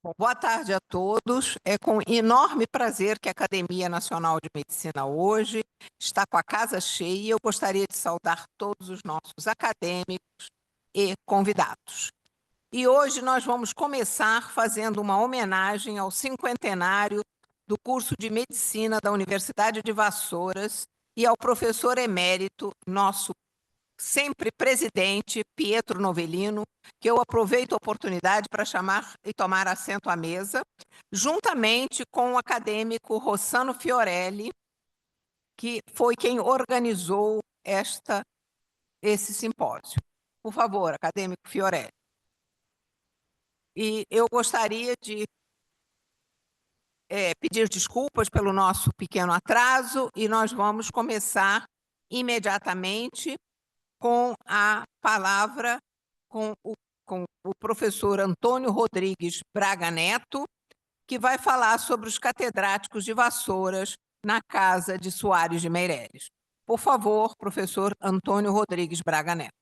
Bom, boa tarde a todos. É com enorme prazer que a Academia Nacional de Medicina hoje está com a casa cheia e eu gostaria de saudar todos os nossos acadêmicos e convidados. E hoje nós vamos começar fazendo uma homenagem ao cinquentenário do curso de Medicina da Universidade de Vassouras e ao professor emérito, nosso sempre presidente, Pietro Novellino, que eu aproveito a oportunidade para chamar e tomar assento à mesa, juntamente com o acadêmico Rossano Fiorelli, que foi quem organizou esse simpósio. Por favor, acadêmico Fiorelli. E eu gostaria de pedir desculpas pelo nosso pequeno atraso e nós vamos começar imediatamente com a palavra com o professor Antônio Rodrigues Braga Neto, que vai falar sobre os catedráticos de Vassouras na Casa de Soares de Meireles. Por favor, professor Antônio Rodrigues Braga Neto.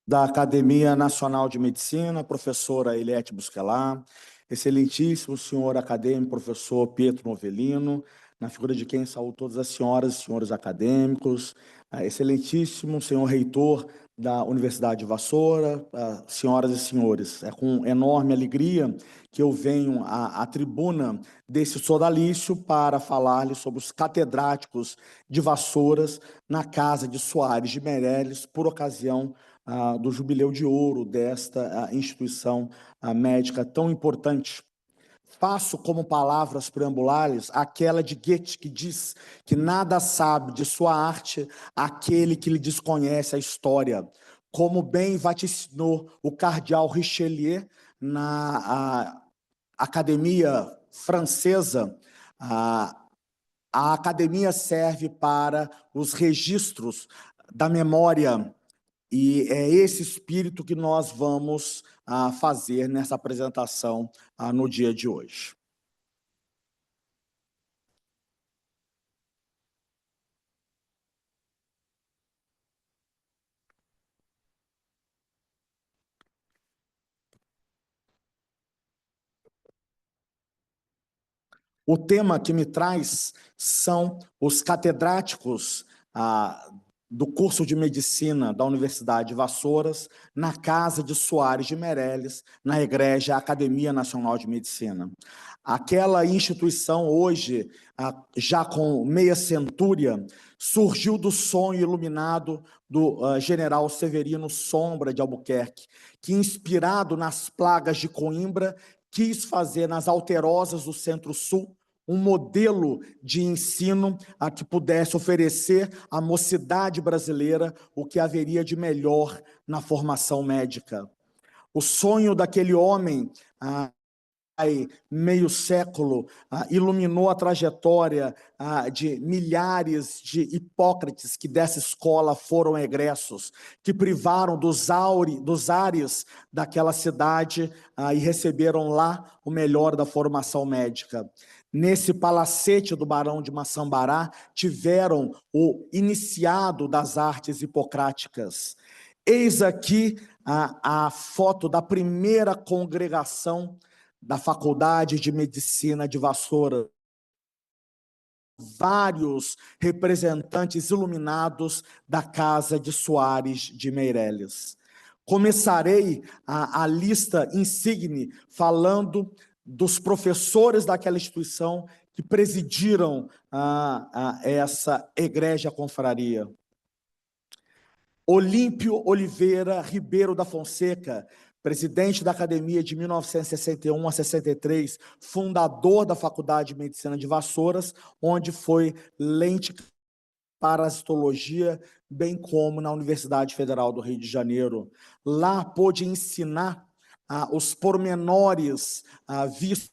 Da Academia Nacional de Medicina, professora Eliette Busquelar, excelentíssimo senhor acadêmico, professor Pietro Novellino, na figura de quem saúdo todas as senhoras e senhores acadêmicos, excelentíssimo senhor reitor da Universidade de Vassoura, senhoras e senhores, é com enorme alegria que eu venho à tribuna desse sodalício para falar-lhes sobre os catedráticos de Vassouras na Casa de Soares de Meireles, por ocasião do jubileu de ouro desta instituição médica tão importante. Faço como palavras preambulares aquela de Goethe, que diz que nada sabe de sua arte aquele que lhe desconhece a história. Como bem vaticinou o cardeal Richelieu na Academia Francesa, a academia serve para os registros da memória. E é esse espírito que nós vamos fazer nessa apresentação no dia de hoje. O tema que me traz são os catedráticos do curso de Medicina da Universidade de Vassouras, na Casa de Soares de Meireles, na Egrégia Academia Nacional de Medicina. Aquela instituição, hoje, já com meia centúria, surgiu do sonho iluminado do general Severino Sombra de Albuquerque, que, inspirado nas plagas de Coimbra, quis fazer nas Alterosas do Centro-Sul um modelo de ensino que pudesse oferecer à mocidade brasileira o que haveria de melhor na formação médica. O sonho daquele homem, meio século, iluminou a trajetória de milhares de Hipócrates que dessa escola foram egressos, que privaram dos ares daquela cidade e receberam lá o melhor da formação médica. Nesse palacete do Barão de Maçambará, tiveram o iniciado das artes hipocráticas. Eis aqui a foto da primeira congregação da Faculdade de Medicina de Vassoura. Vários representantes iluminados da Casa de Soares de Meireles. Começarei a lista insigne falando dos professores daquela instituição que presidiram essa egrégia confraria. Olímpio Oliveira Ribeiro da Fonseca, presidente da Academia de 1961 a 63, fundador da Faculdade de Medicina de Vassouras, onde foi lente parasitologia, bem como na Universidade Federal do Rio de Janeiro. Lá pôde ensinar os pormenores vistos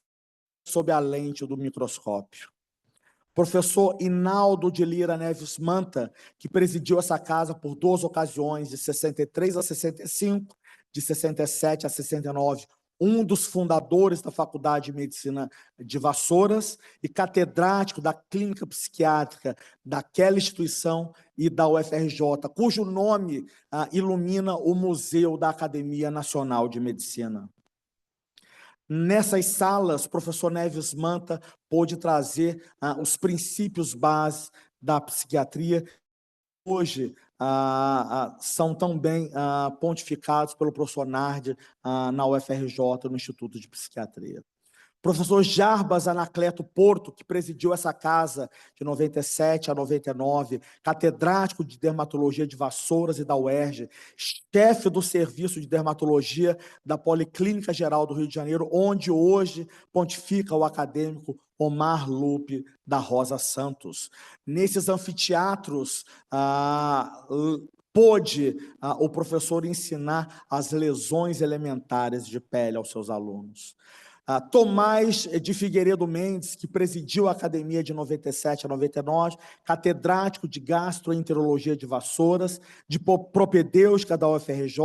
sob a lente do microscópio. Professor Inaldo de Lira Neves Manta, que presidiu essa casa por 2 ocasiões, de 63 a 65, de 67 a 69, um dos fundadores da Faculdade de Medicina de Vassouras e catedrático da Clínica Psiquiátrica daquela instituição e da UFRJ, cujo nome ilumina o Museu da Academia Nacional de Medicina. Nessas salas, o professor Neves Manta pôde trazer os princípios básicos da psiquiatria, hoje são também pontificados pelo professor Nardi na UFRJ, no Instituto de Psiquiatria. Professor Jarbas Anacleto Porto, que presidiu essa casa de 97 a 99, catedrático de dermatologia de Vassouras e da UERJ, chefe do serviço de dermatologia da Policlínica Geral do Rio de Janeiro, onde hoje pontifica o acadêmico Omar Lupe da Rosa Santos. Nesses anfiteatros, pôde o professor ensinar as lesões elementares de pele aos seus alunos. Tomás de Figueiredo Mendes, que presidiu a academia de 97 a 99, catedrático de gastroenterologia de Vassouras, de propedêutica da UFRJ,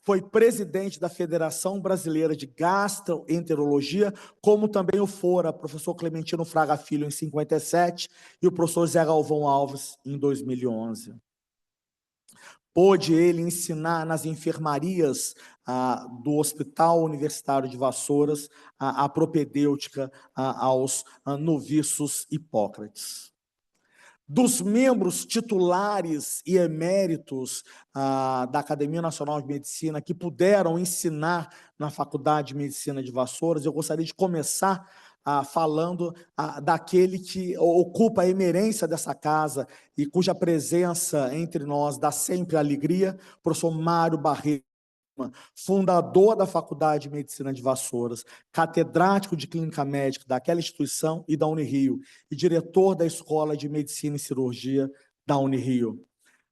foi presidente da Federação Brasileira de Gastroenterologia, como também o fora professor Clementino Fraga Filho, em 57, e o professor Zé Galvão Alves, em 2011. Pôde ele ensinar nas enfermarias do Hospital Universitário de Vassouras a propedêutica aos noviços Hipócrates. Dos membros titulares e eméritos da Academia Nacional de Medicina que puderam ensinar na Faculdade de Medicina de Vassouras, eu gostaria de começar falando daquele que ocupa a emerência dessa casa e cuja presença entre nós dá sempre alegria, o professor Mário Barreto, fundador da Faculdade de Medicina de Vassouras, catedrático de Clínica Médica daquela instituição e da Unirio, e diretor da Escola de Medicina e Cirurgia da Unirio.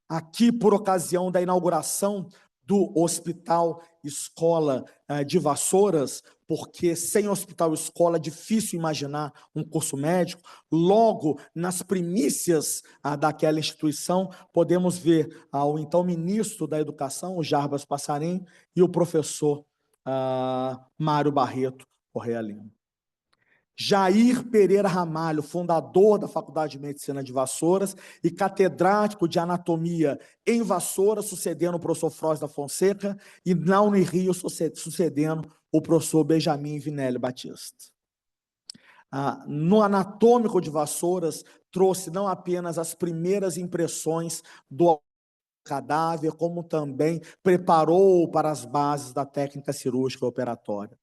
Aqui, por ocasião da inauguração do Hospital Escola de Vassouras, porque sem Hospital Escola é difícil imaginar um curso médico, logo nas primícias daquela instituição, podemos ver o então ministro da Educação, o Jarbas Passarim, e o professor Mário Barreto Correia Lima. Jair Pereira Ramalho, fundador da Faculdade de Medicina de Vassouras e catedrático de Anatomia em Vassouras, sucedendo o professor Froz da Fonseca, e na Unirio, sucedendo o professor Benjamin Vinelli Batista. No Anatômico de Vassouras, trouxe não apenas as primeiras impressões do cadáver, como também preparou para as bases da técnica cirúrgica operatória.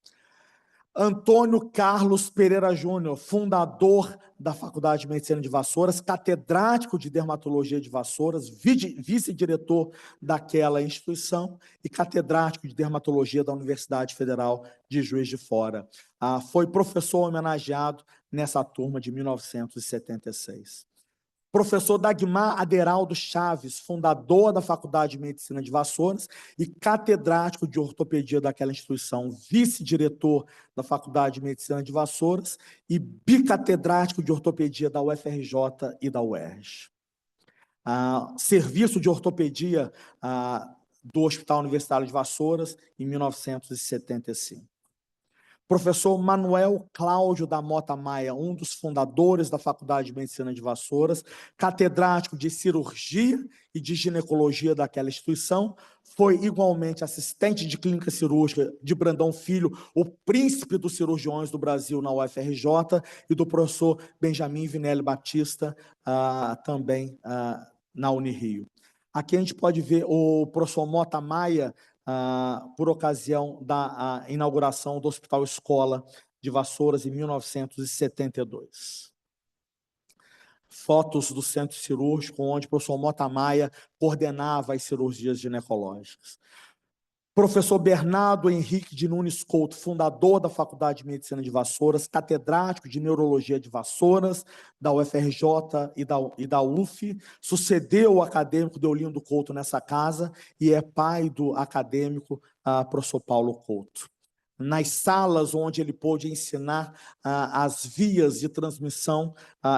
Antônio Carlos Pereira Júnior, fundador da Faculdade de Medicina de Vassouras, catedrático de Dermatologia de Vassouras, vice-diretor daquela instituição e catedrático de Dermatologia da Universidade Federal de Juiz de Fora. Foi professor homenageado nessa turma de 1976. Professor Dagmar Aderaldo Chaves, fundador da Faculdade de Medicina de Vassouras e catedrático de ortopedia daquela instituição, vice-diretor da Faculdade de Medicina de Vassouras e bicatedrático de ortopedia da UFRJ e da UERJ. Serviço de ortopedia do Hospital Universitário de Vassouras, em 1975. Professor Manuel Cláudio da Mota Maia, um dos fundadores da Faculdade de Medicina de Vassouras, catedrático de cirurgia e de ginecologia daquela instituição, foi igualmente assistente de clínica cirúrgica de Brandão Filho, o príncipe dos cirurgiões do Brasil na UFRJ, e do professor Benjamin Vinelli Batista, também na Unirio. Aqui a gente pode ver o professor Mota Maia, por ocasião da inauguração do Hospital Escola de Vassouras em 1972. Fotos do centro cirúrgico, onde o professor Mota Maia coordenava as cirurgias ginecológicas. Professor Bernardo Henrique de Nunes Couto, fundador da Faculdade de Medicina de Vassouras, catedrático de Neurologia de Vassouras, da UFRJ e da UF, sucedeu o acadêmico Deolindo Couto nessa casa e é pai do acadêmico professor Paulo Couto. nas salas onde ele pôde ensinar as vias de transmissão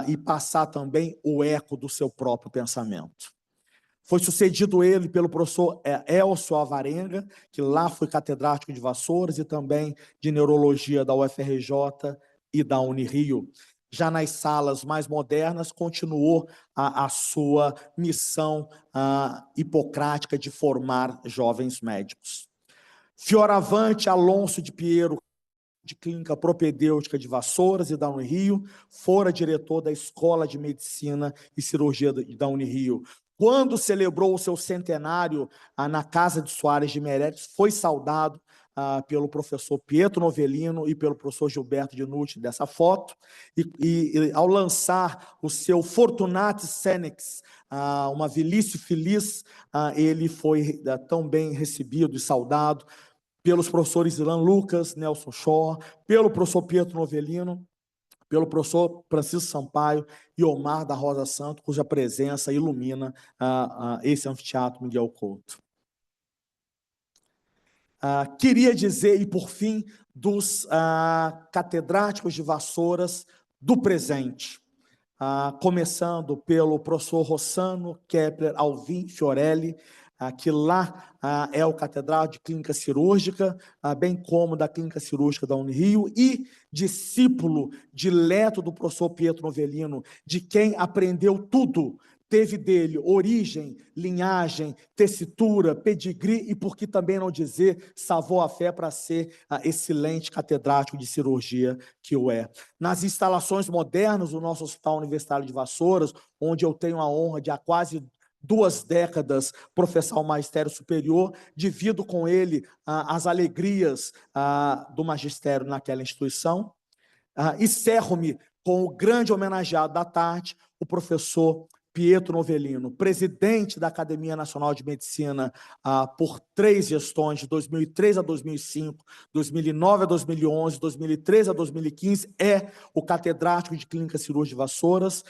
e passar também o eco do seu próprio pensamento. Foi sucedido ele pelo professor Elcio Alvarenga, que lá foi catedrático de Vassouras e também de Neurologia da UFRJ e da Unirio. Já nas salas mais modernas, continuou a sua missão hipocrática de formar jovens médicos. Fioravante Alonso de Piero, de Clínica Propedêutica de Vassouras e da Unirio, fora diretor da Escola de Medicina e Cirurgia da Unirio. Quando celebrou o seu centenário na Casa de Soares de Meireles, foi saudado pelo professor Pietro Novelino e pelo professor Gilberto Dinucci dessa foto, e ao lançar o seu Fortunatis Senex, uma velhice feliz, ele foi tão bem recebido e saudado pelos professores Ilan Lucas, Nelson Shaw, pelo professor Pietro Novelino, pelo professor Francisco Sampaio e Omar da Rosa Santo, cuja presença ilumina esse anfiteatro Miguel Couto. Queria dizer, e por fim, dos catedráticos de Vassouras do presente, começando pelo professor Rossano Kepler Alvim Fiorelli, que lá é o catedrático de Clínica Cirúrgica, bem como da Clínica Cirúrgica da Unirio, e discípulo dileto do professor Pietro Novelino, de quem aprendeu tudo, teve dele origem, linhagem, tessitura, pedigree e, por que também não dizer, savoir-faire para ser excelente catedrático de cirurgia que o é. Nas instalações modernas do nosso Hospital Universitário de Vassouras, onde eu tenho a honra de há quase 2 décadas professar o magistério superior, divido com ele as alegrias do magistério naquela instituição. Encerro-me com o grande homenageado da tarde, o professor Pietro Novelino, presidente da Academia Nacional de Medicina por 3 gestões, de 2003 a 2005, 2009 a 2011, 2013 a 2015, é o catedrático de Clínica Cirúrgica de Vassouras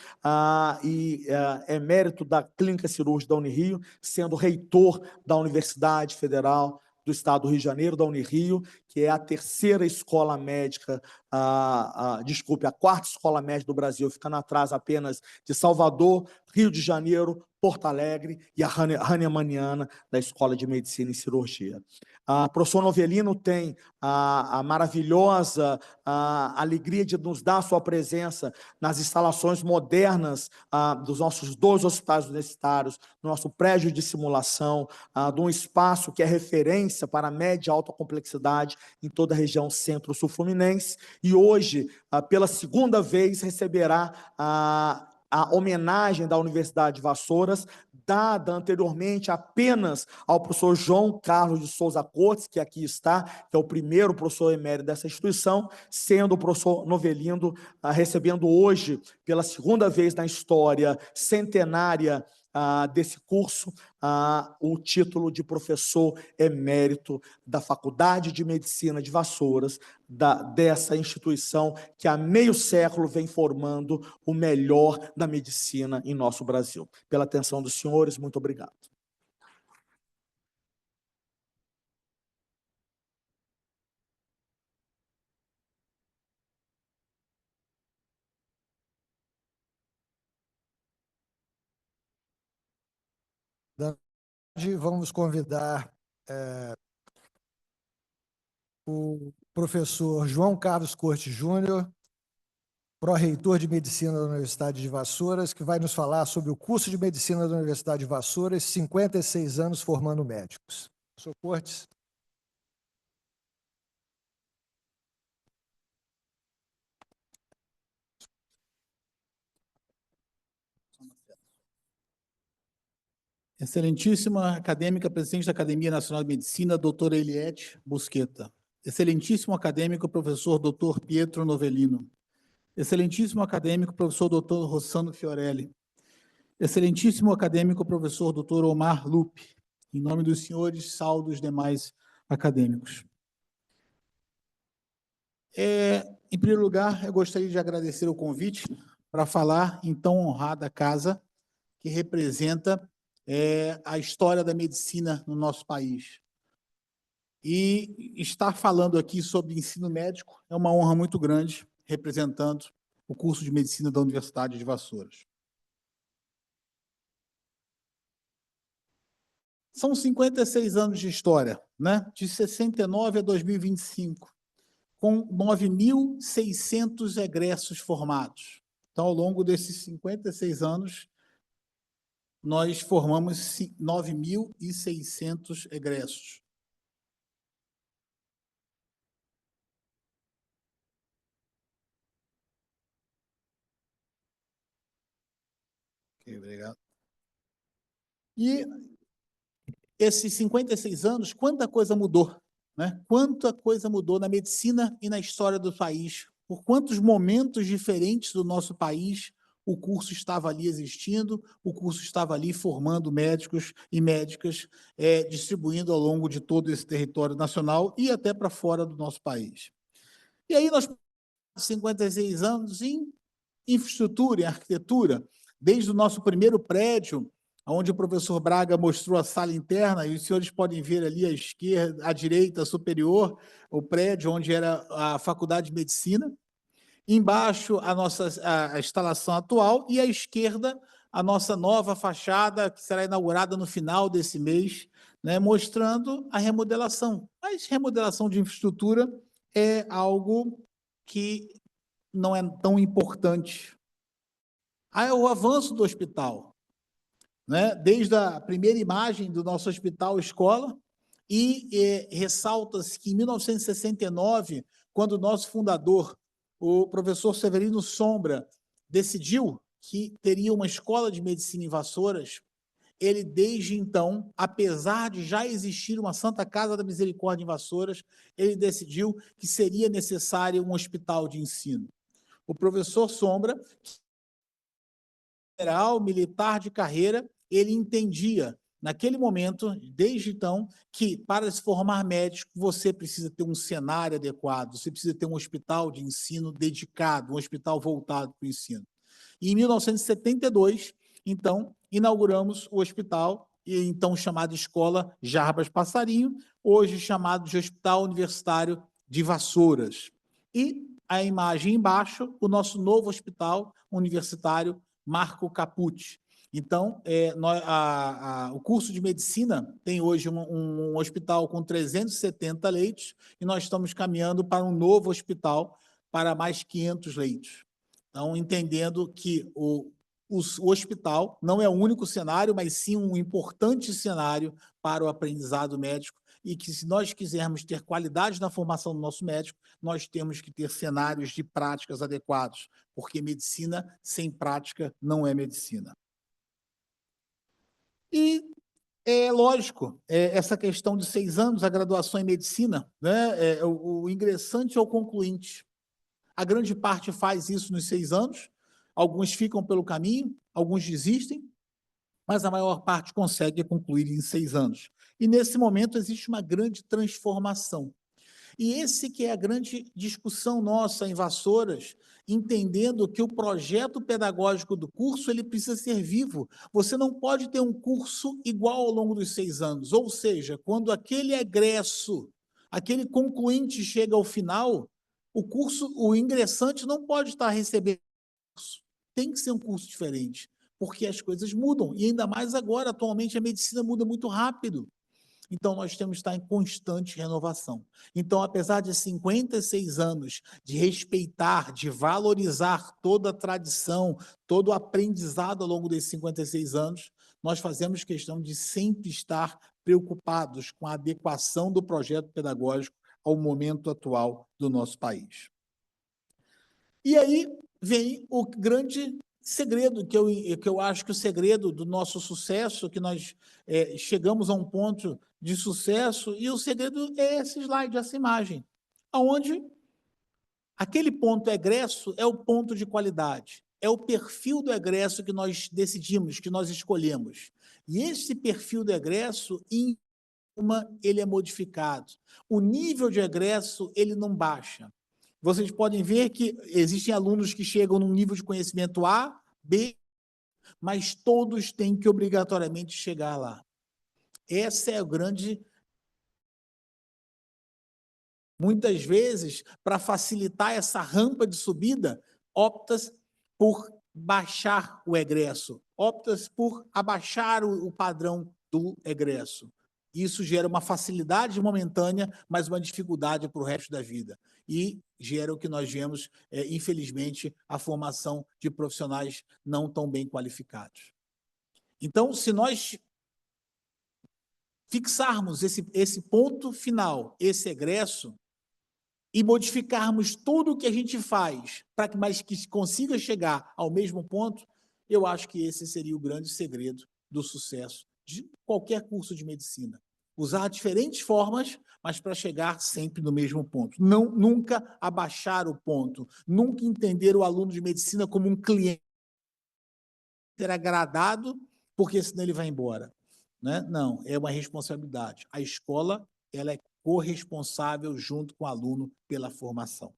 e é mérito da Clínica Cirúrgica da Unirio, sendo reitor da Universidade Federal do Estado do Rio de Janeiro, da Unirio, que é a 3ª escola médica, a 4ª escola médica do Brasil, ficando atrás apenas de Salvador, Rio de Janeiro, Porto Alegre e a Hahnemanniana da Escola de Medicina e Cirurgia. O professor Novelino tem a maravilhosa alegria de nos dar a sua presença nas instalações modernas dos nossos 2 hospitais universitários, no nosso prédio de simulação, de um espaço que é referência para média e alta complexidade em toda a região centro-sul fluminense, e hoje, pela 2ª vez, receberá a homenagem da Universidade de Vassouras, dada anteriormente apenas ao professor João Carlos de Souza Cortes, que aqui está, que é o primeiro professor emérito dessa instituição, sendo o professor Novelino recebendo hoje, pela 2ª vez na história centenária desse curso, o título de professor emérito da Faculdade de Medicina de Vassouras, dessa instituição que há meio século vem formando o melhor da medicina em nosso Brasil. Pela atenção dos senhores, muito obrigado. Vamos convidar o professor João Carlos Cortes Júnior, pró-reitor de Medicina da Universidade de Vassouras, que vai nos falar sobre o curso de Medicina da Universidade de Vassouras, 56 anos formando médicos. Professor Cortes. Excelentíssima acadêmica, presidente da Academia Nacional de Medicina, doutora Eliette Busqueta. Excelentíssimo acadêmico, professor doutor Pietro Novelino. Excelentíssimo acadêmico, professor doutor Rossano Fiorelli. Excelentíssimo acadêmico, professor doutor Omar Lupe. Em nome dos senhores, saudo os demais acadêmicos. Em primeiro lugar, eu gostaria de agradecer o convite para falar em tão honrada casa que representa a história da medicina no nosso país. E estar falando aqui sobre ensino médico é uma honra muito grande, representando o curso de Medicina da Universidade de Vassouras. São 56 anos de história, né? De 69 a 2025, com 9.600 egressos formados. Então, ao longo desses 56 anos, nós formamos 9.600 egressos. Ok, obrigado. E esses 56 anos, quanta coisa mudou, né? Quanta coisa mudou na medicina e na história do país. Por quantos momentos diferentes do nosso país o curso estava ali existindo, o curso estava ali formando médicos e médicas, distribuindo ao longo de todo esse território nacional e até para fora do nosso país. E aí nós, 56 anos em infraestrutura, em arquitetura, desde o nosso primeiro prédio, onde o professor Braga mostrou a sala interna, e os senhores podem ver ali à esquerda, à direita superior, o prédio onde era a Faculdade de Medicina, embaixo a instalação atual, e à esquerda a nossa nova fachada, que será inaugurada no final desse mês, né, mostrando a remodelação. Mas remodelação de infraestrutura é algo que não é tão importante. O avanço do hospital, né? Desde a primeira imagem do nosso hospital escola, e ressalta-se que em 1969, quando o nosso fundador, o professor Severino Sombra, decidiu que teria uma escola de medicina em Vassouras, ele, desde então, apesar de já existir uma Santa Casa da Misericórdia em Vassouras, ele decidiu que seria necessário um hospital de ensino. O professor Sombra, general, militar de carreira, ele entendia, naquele momento, desde então, que para se formar médico, você precisa ter um cenário adequado, você precisa ter um hospital de ensino dedicado, um hospital voltado para o ensino. E em 1972, então, inauguramos o hospital, então chamado Escola Jarbas Passarinho, hoje chamado de Hospital Universitário de Vassouras. E a imagem embaixo, o nosso novo hospital universitário Marco Capucci. Então, o curso de medicina tem hoje um hospital com 370 leitos e nós estamos caminhando para um novo hospital para mais 500 leitos. Então, entendendo que o hospital não é o único cenário, mas sim um importante cenário para o aprendizado médico e que, se nós quisermos ter qualidade na formação do nosso médico, nós temos que ter cenários de práticas adequados, porque medicina sem prática não é medicina. E é lógico, essa questão de 6 anos, a graduação em medicina, né, o ingressante ou concluinte. A grande parte faz isso nos 6 anos, alguns ficam pelo caminho, alguns desistem, mas a maior parte consegue concluir em 6 anos. E, nesse momento, existe uma grande transformação. E esse que é a grande discussão nossa em Vassouras, entendendo que o projeto pedagógico do curso ele precisa ser vivo. Você não pode ter um curso igual ao longo dos 6 anos, ou seja, quando aquele egresso, aquele concluinte chega ao final, o ingressante não pode estar recebendo curso. Tem que ser um curso diferente, porque as coisas mudam, e ainda mais agora, atualmente a medicina muda muito rápido. Então, nós temos que estar em constante renovação. Então, apesar de 56 anos de respeitar, de valorizar toda a tradição, todo o aprendizado ao longo desses 56 anos, nós fazemos questão de sempre estar preocupados com a adequação do projeto pedagógico ao momento atual do nosso país. E aí vem o grande segredo, que eu acho que o segredo do nosso sucesso, que nós chegamos a um ponto de sucesso, e o segredo é esse slide, essa imagem, onde aquele ponto egresso é o ponto de qualidade, é o perfil do egresso que nós decidimos, que nós escolhemos. E esse perfil do egresso, ele é modificado. O nível de egresso, ele não baixa. Vocês podem ver que existem alunos que chegam num nível de conhecimento A, B, mas todos têm que obrigatoriamente chegar lá. Essa é a grande Muitas vezes, para facilitar essa rampa de subida, opta-se por baixar o egresso, opta-se por abaixar o padrão do egresso. Isso gera uma facilidade momentânea, mas uma dificuldade para o resto da vida. E gera o que nós vemos, infelizmente, a formação de profissionais não tão bem qualificados. Então, se nós fixarmos esse ponto final, esse egresso, e modificarmos tudo o que a gente faz, mas que consiga chegar ao mesmo ponto, eu acho que esse seria o grande segredo do sucesso de qualquer curso de medicina. Usar diferentes formas, mas para chegar sempre no mesmo ponto. Nunca abaixar o ponto, nunca entender o aluno de medicina como um cliente ser agradado, porque senão ele vai embora. Né? Não, é uma responsabilidade. A escola, ela é corresponsável junto com o aluno pela formação.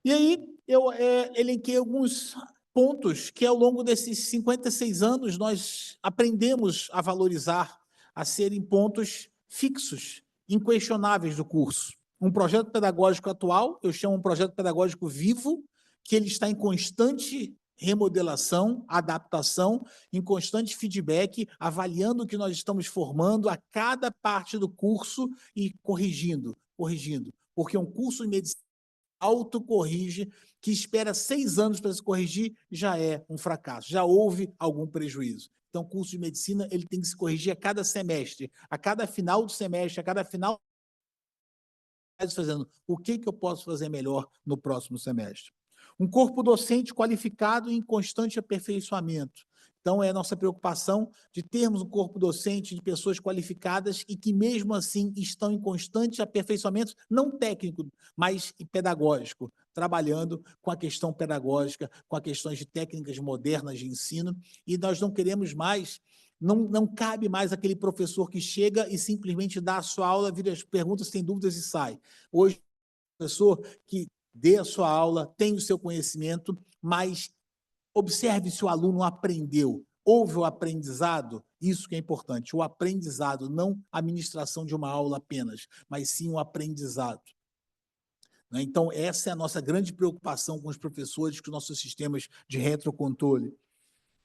E aí eu elenquei alguns pontos que ao longo desses 56 anos nós aprendemos a valorizar, a serem pontos fixos, inquestionáveis do curso. Um projeto pedagógico atual, eu chamo um projeto pedagógico vivo, que ele está em constante remodelação, adaptação, em constante feedback, avaliando o que nós estamos formando a cada parte do curso e corrigindo, porque um curso de medicina autocorrige, que espera 6 anos para se corrigir, já é um fracasso, já houve algum prejuízo. Então, o curso de medicina ele tem que se corrigir a cada semestre, a cada final do semestre, a cada final fazendo o que eu posso fazer melhor no próximo semestre. Um corpo docente qualificado e em constante aperfeiçoamento. Então, é a nossa preocupação de termos um corpo docente de pessoas qualificadas e que, mesmo assim, estão em constante aperfeiçoamento, não técnico, mas pedagógico, trabalhando com a questão pedagógica, com as questões de técnicas modernas de ensino, e nós não queremos mais, não cabe mais aquele professor que chega e simplesmente dá a sua aula, vira as perguntas, tem dúvidas e sai. Hoje, o professor que dê a sua aula, tem o seu conhecimento, mas observe se o aluno aprendeu. Houve o aprendizado? Isso que é importante, o aprendizado, não a ministração de uma aula apenas, mas sim o aprendizado. Então, essa é a nossa grande preocupação com os professores, com os nossos sistemas de retrocontrole.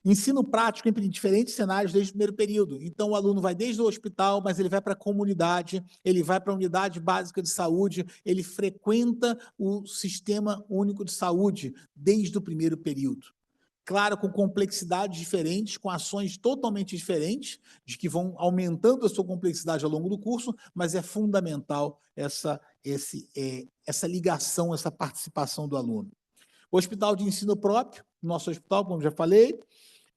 Ensino prático em diferentes cenários desde o primeiro período. Então, o aluno vai desde o hospital, mas ele vai para a comunidade, ele vai para a unidade básica de saúde, ele frequenta o Sistema Único de Saúde desde o primeiro período. Claro, com complexidades diferentes, com ações totalmente diferentes, de que vão aumentando a sua complexidade ao longo do curso, mas é fundamental essa ligação, essa participação do aluno. O hospital de ensino próprio, nosso hospital, como já falei,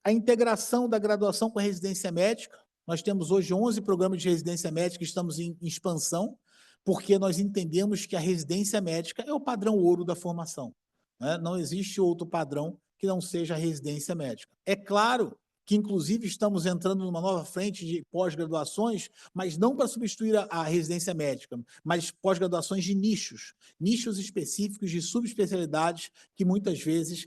a integração da graduação com a residência médica. Nós temos hoje 11 programas de residência médica, estamos em expansão, porque nós entendemos que a residência médica é o padrão ouro da formação. Né? Não existe outro padrão que não seja a residência médica. É claro que, inclusive, estamos entrando numa nova frente de pós-graduações, mas não para substituir a residência médica, mas pós-graduações de nichos específicos de subespecialidades que muitas vezes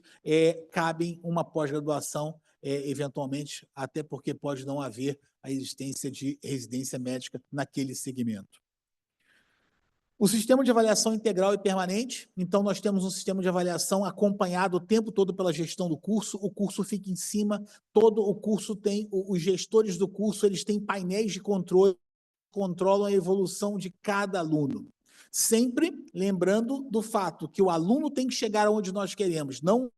cabem uma pós-graduação, eventualmente, até porque pode não haver a existência de residência médica naquele segmento. O sistema de avaliação integral e permanente, então nós temos um sistema de avaliação acompanhado o tempo todo pela gestão do curso, o curso fica em cima, todo o curso tem, os gestores do curso, eles têm painéis de controle, controlam a evolução de cada aluno. Sempre lembrando do fato que o aluno tem que chegar onde nós queremos, não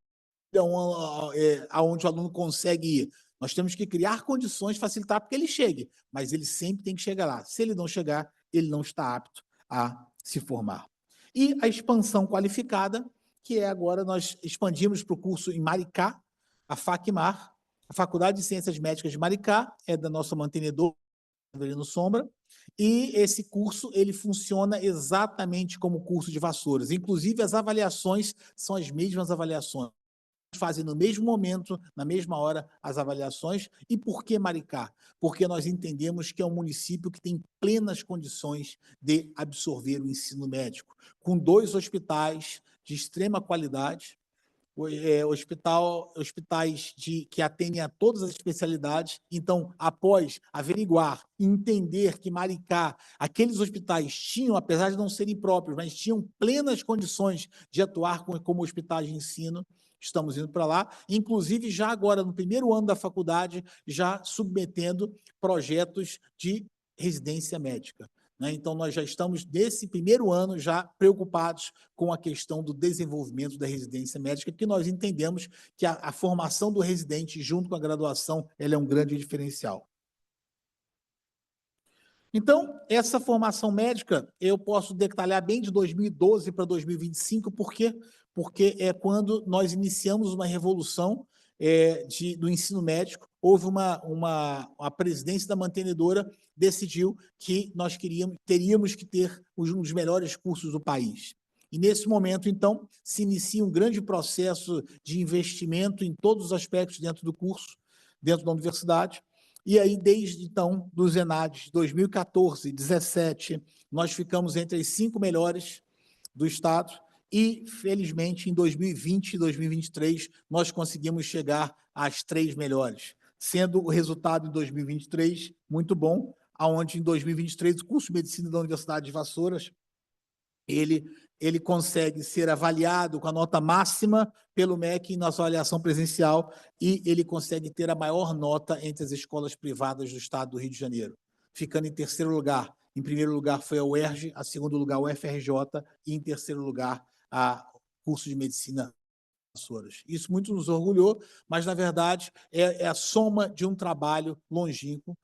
aonde o aluno consegue ir. Nós temos que criar condições, facilitar para que ele chegue, mas ele sempre tem que chegar lá. Se ele não chegar, ele não está apto a se formar. E a expansão qualificada, que é agora nós expandimos para o curso em Maricá, a FACMAR, a Faculdade de Ciências Médicas de Maricá, é da nossa mantenedora, Severino Sombra, e esse curso ele funciona exatamente como curso de Vassouras. Inclusive, as avaliações são as mesmas avaliações. Fazem no mesmo momento, na mesma hora, as avaliações. E por que Maricá? Porque nós entendemos que é um município que tem plenas condições de absorver o ensino médico, com 2 hospitais de extrema qualidade, hospitais que atendem a todas as especialidades. Então, após averiguar, entender que Maricá, aqueles hospitais tinham, apesar de não serem próprios, mas tinham plenas condições de atuar como hospitais de ensino, estamos indo para lá, inclusive já agora, no primeiro ano da faculdade, já submetendo projetos de residência médica. Então, nós já estamos, nesse primeiro ano, já preocupados com a questão do desenvolvimento da residência médica, que nós entendemos que a formação do residente, junto com a graduação, ela é um grande diferencial. Então, essa formação médica, eu posso detalhar bem de 2012 para 2025, por quê? Porque é quando nós iniciamos uma revolução do ensino médico. Houve a presidência da mantenedora decidiu que nós teríamos que ter um dos melhores cursos do país. E, nesse momento, então, se inicia um grande processo de investimento em todos os aspectos dentro do curso, dentro da universidade. E aí, desde então, dos ENADs, 2014, 2017, nós ficamos entre as 5 melhores do estado e, felizmente, em 2020 e 2023, nós conseguimos chegar às 3 melhores, sendo o resultado em 2023 muito bom, onde em 2023 o curso de Medicina da Universidade de Vassouras, ele consegue ser avaliado com a nota máxima pelo MEC na sua avaliação presencial e ele consegue ter a maior nota entre as escolas privadas do estado do Rio de Janeiro, ficando em terceiro lugar. Em primeiro lugar foi a UERJ, em segundo lugar o UFRJ e em terceiro lugar a curso de Medicina Vassouras. Isso muito nos orgulhou, mas, na verdade, é a soma de um trabalho longínquo.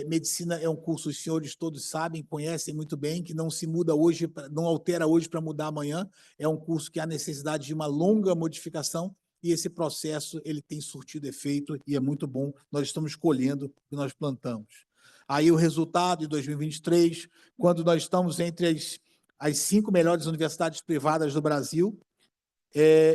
Medicina é um curso, os senhores todos sabem, conhecem muito bem, que não se muda hoje, não altera hoje para mudar amanhã. É um curso que há necessidade de uma longa modificação e esse processo ele tem surtido efeito e é muito bom. Nós estamos colhendo o que nós plantamos. Aí o resultado de 2023, quando nós estamos entre as 5 melhores universidades privadas do Brasil,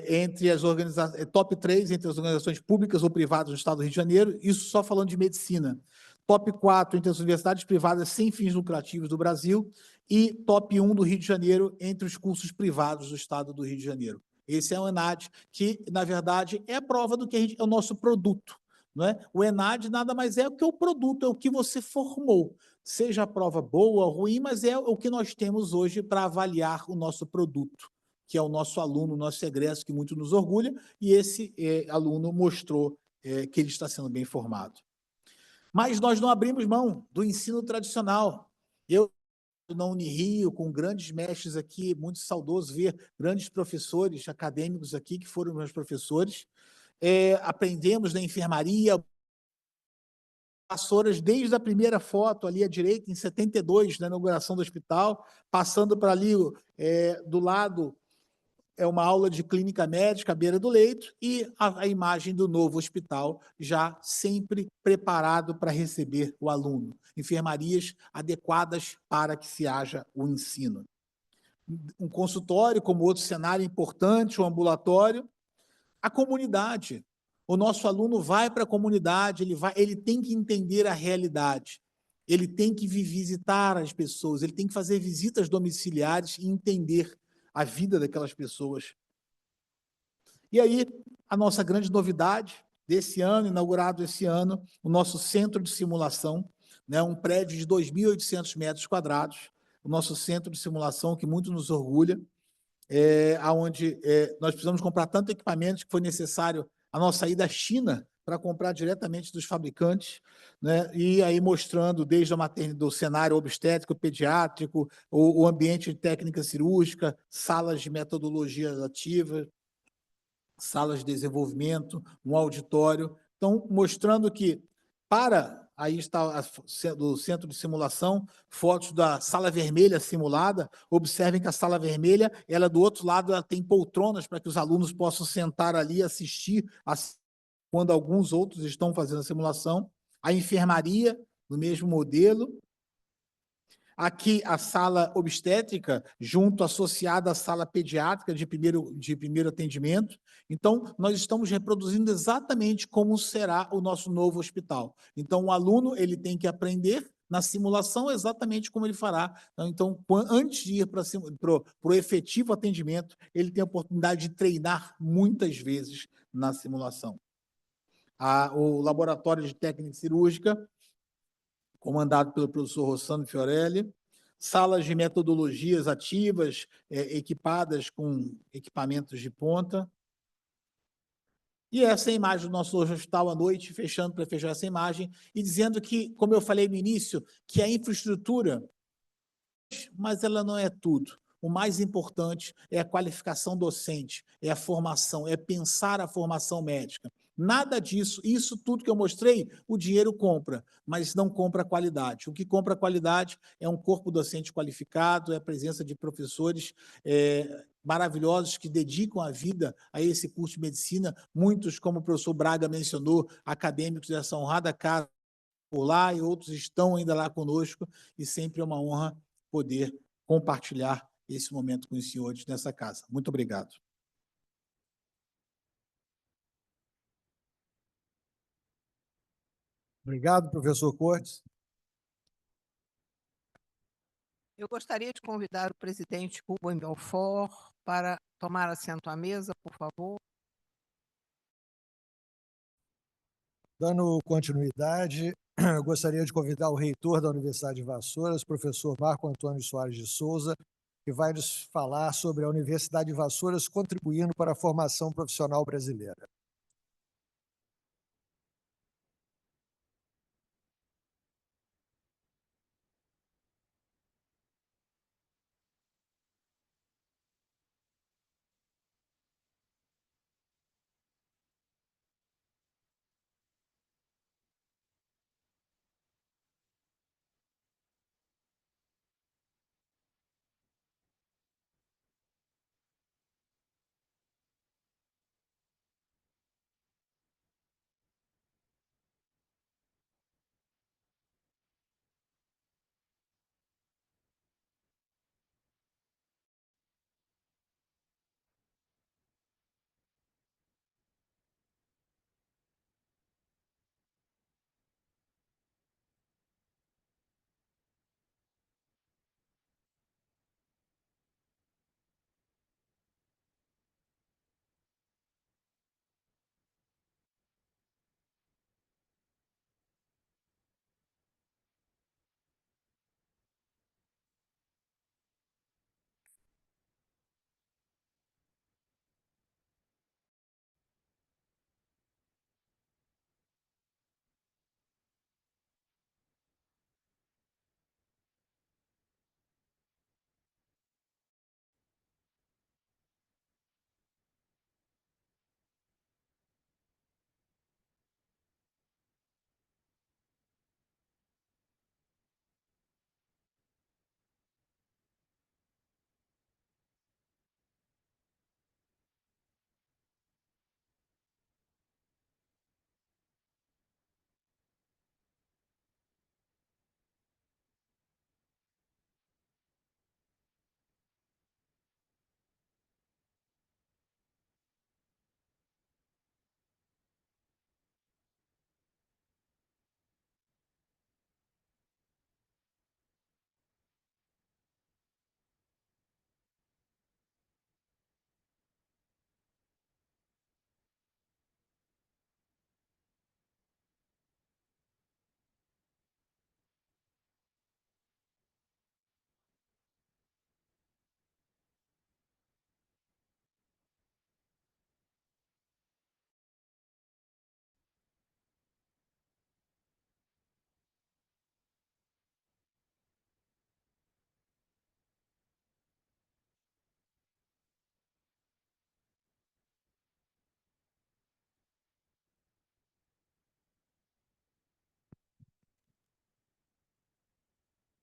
entre as organizações, top 3 entre as organizações públicas ou privadas do estado do Rio de Janeiro, isso só falando de medicina. Top 4 entre as universidades privadas sem fins lucrativos do Brasil e top 1 do Rio de Janeiro entre os cursos privados do estado do Rio de Janeiro. Esse é o ENAD, que, na verdade, é a prova do que é o nosso produto. Não é? O ENAD nada mais é o que o produto, é o que você formou. Seja a prova boa ou ruim, mas é o que nós temos hoje para avaliar o nosso produto, que é o nosso aluno, o nosso egresso, que muito nos orgulha, e esse aluno mostrou que ele está sendo bem formado. Mas nós não abrimos mão do ensino tradicional. Eu, na Unirio, com grandes mestres aqui, muito saudoso ver grandes professores acadêmicos aqui, que foram meus professores, aprendemos na enfermaria, Vassouras, desde a primeira foto ali à direita, em 72, na inauguração do hospital, passando para ali do lado, uma aula de clínica médica à beira do leito e a imagem do novo hospital já sempre preparado para receber o aluno. Enfermarias adequadas para que se haja o ensino. Um consultório, como outro cenário importante, um ambulatório. A comunidade. O nosso aluno vai para a comunidade, ele tem que entender a realidade. Ele tem que visitar as pessoas, ele tem que fazer visitas domiciliares e entender a vida daquelas pessoas. E aí, a nossa grande novidade desse ano, inaugurado esse ano, o nosso centro de simulação, né, um prédio de 2.800 metros quadrados, o nosso centro de simulação, que muito nos orgulha, onde nós precisamos comprar tanto equipamento que foi necessário a nossa ida à China para comprar diretamente dos fabricantes, né? E aí mostrando desde a maternidade, do cenário obstétrico, pediátrico, o ambiente de técnica cirúrgica, salas de metodologia ativa, salas de desenvolvimento, um auditório. Então, mostrando que aí está do centro de simulação, fotos da sala vermelha simulada. Observem que a sala vermelha, ela do outro lado, ela tem poltronas para que os alunos possam sentar ali e assistir quando alguns outros estão fazendo a simulação. A enfermaria, no mesmo modelo. Aqui a sala obstétrica, associada à sala pediátrica de primeiro atendimento. Então, nós estamos reproduzindo exatamente como será o nosso novo hospital. Então, o aluno ele tem que aprender na simulação, exatamente como ele fará. Então, antes de ir para o efetivo atendimento, ele tem a oportunidade de treinar muitas vezes na simulação. O Laboratório de Técnica Cirúrgica, comandado pelo professor Rossano Fiorelli, salas de metodologias ativas, equipadas com equipamentos de ponta. E essa é a imagem do nosso hospital à noite, fechando para fechar essa imagem, e dizendo que, como eu falei no início, que a infraestrutura, mas ela não é tudo. O mais importante é a qualificação docente, é a formação, é pensar a formação médica. Nada disso, isso tudo que eu mostrei, o dinheiro compra, mas não compra qualidade. O que compra qualidade é um corpo docente qualificado, é a presença de professores maravilhosos que dedicam a vida a esse curso de medicina, muitos, como o professor Braga mencionou, acadêmicos dessa honrada casa por lá, e outros estão ainda lá conosco, e sempre é uma honra poder compartilhar esse momento com os senhores nessa casa. Muito obrigado. Obrigado, professor Cortes. Eu gostaria de convidar o presidente Rubem Belfort para tomar assento à mesa, por favor. Dando continuidade, eu gostaria de convidar o reitor da Universidade de Vassouras, professor Marco Antônio Soares de Souza, que vai nos falar sobre a Universidade de Vassouras contribuindo para a formação profissional brasileira.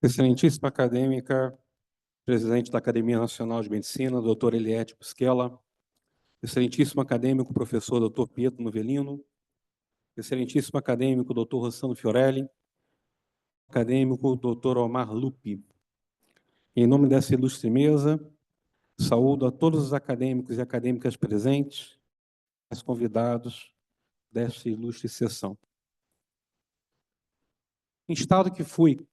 Excelentíssima acadêmica, presidente da Academia Nacional de Medicina, doutor Eliette Busquela, excelentíssimo acadêmico, professor doutor Pietro Novelino, excelentíssimo acadêmico, doutor Rossano Fiorelli, acadêmico, doutor Omar Lupi. Em nome dessa ilustre mesa, saúdo a todos os acadêmicos e acadêmicas presentes, os convidados desta ilustre sessão. Instado que fui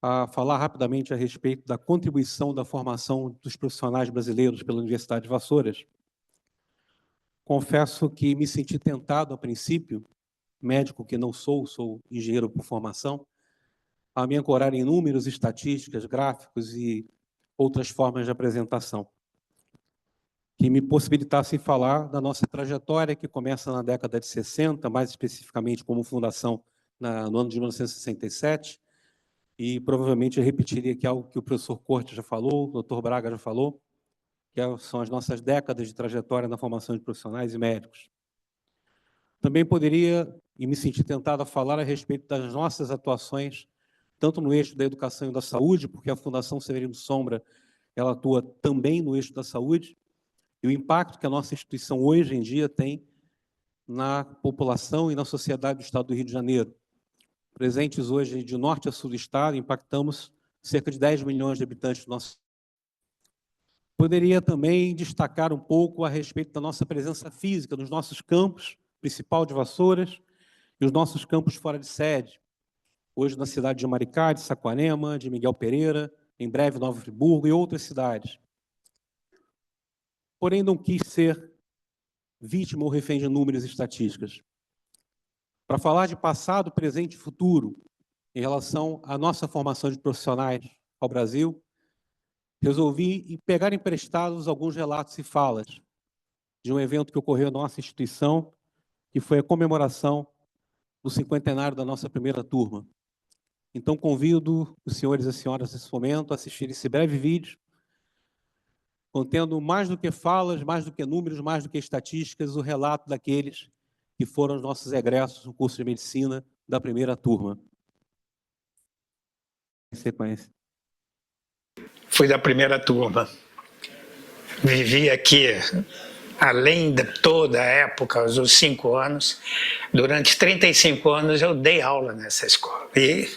a falar rapidamente a respeito da contribuição da formação dos profissionais brasileiros pela Universidade de Vassouras. Confesso que me senti tentado, a princípio, médico que não sou, sou engenheiro por formação, a me ancorar em números, estatísticas, gráficos e outras formas de apresentação, que me possibilitassem falar da nossa trajetória, que começa na década de 60, mais especificamente como fundação no ano de 1967, e provavelmente eu repetiria aqui algo que o professor Corte já falou, o doutor Braga já falou, que são as nossas décadas de trajetória na formação de profissionais e médicos. Também poderia, e me senti tentado a falar a respeito das nossas atuações, tanto no eixo da educação e da saúde, porque a Fundação Severino Sombra ela atua também no eixo da saúde, e o impacto que a nossa instituição hoje em dia tem na população e na sociedade do Estado do Rio de Janeiro. Presentes hoje de norte a sul do Estado, impactamos cerca de 10 milhões de habitantes do nosso. Poderia também destacar um pouco a respeito da nossa presença física nos nossos campos, principal de Vassouras, e os nossos campos fora de sede. Hoje na cidade de Maricá, de Saquarema, de Miguel Pereira, em breve Nova Friburgo e outras cidades. Porém, não quis ser vítima ou refém de números e estatísticas. Para falar de passado, presente e futuro, em relação à nossa formação de profissionais ao Brasil, resolvi pegar emprestados alguns relatos e falas de um evento que ocorreu na nossa instituição, que foi a comemoração do 50º da nossa primeira turma. Então, convido os senhores e as senhoras nesse momento a assistir esse breve vídeo, contendo mais do que falas, mais do que números, mais do que estatísticas, o relato daqueles que foram os nossos egressos no curso de medicina da primeira turma. Em sequência. Fui da primeira turma. Vivi aqui, além de toda a época, os 5 anos, durante 35 anos eu dei aula nessa escola. E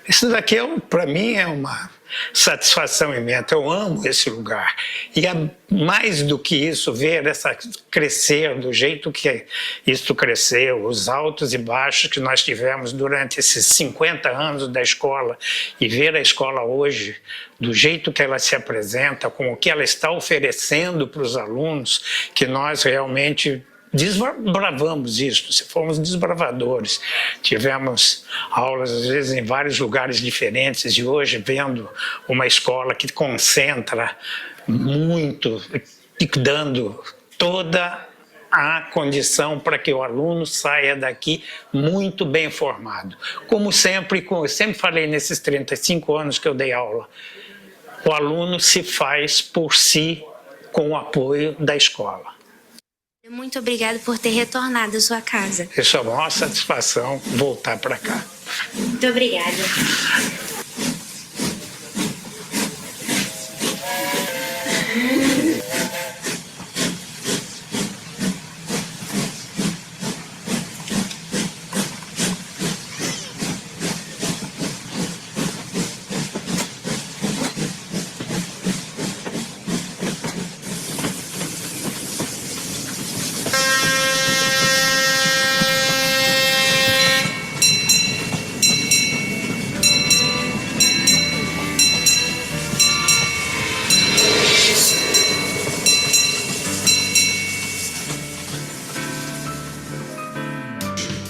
isso daqui, para mim, é uma satisfação imensa. Eu amo esse lugar. E mais do que isso, ver essa crescer do jeito que isso cresceu, os altos e baixos que nós tivemos durante esses 50 anos da escola, e ver a escola hoje do jeito que ela se apresenta, com o que ela está oferecendo para os alunos, que nós realmente desbravamos isso, fomos desbravadores. Tivemos aulas, às vezes, em vários lugares diferentes, e hoje vendo uma escola que concentra muito, dando toda a condição para que o aluno saia daqui muito bem formado. Como sempre, eu sempre falei nesses 35 anos que eu dei aula, o aluno se faz por si com o apoio da escola. Muito obrigada por ter retornado à sua casa. Isso é uma maior satisfação voltar para cá. Muito obrigada.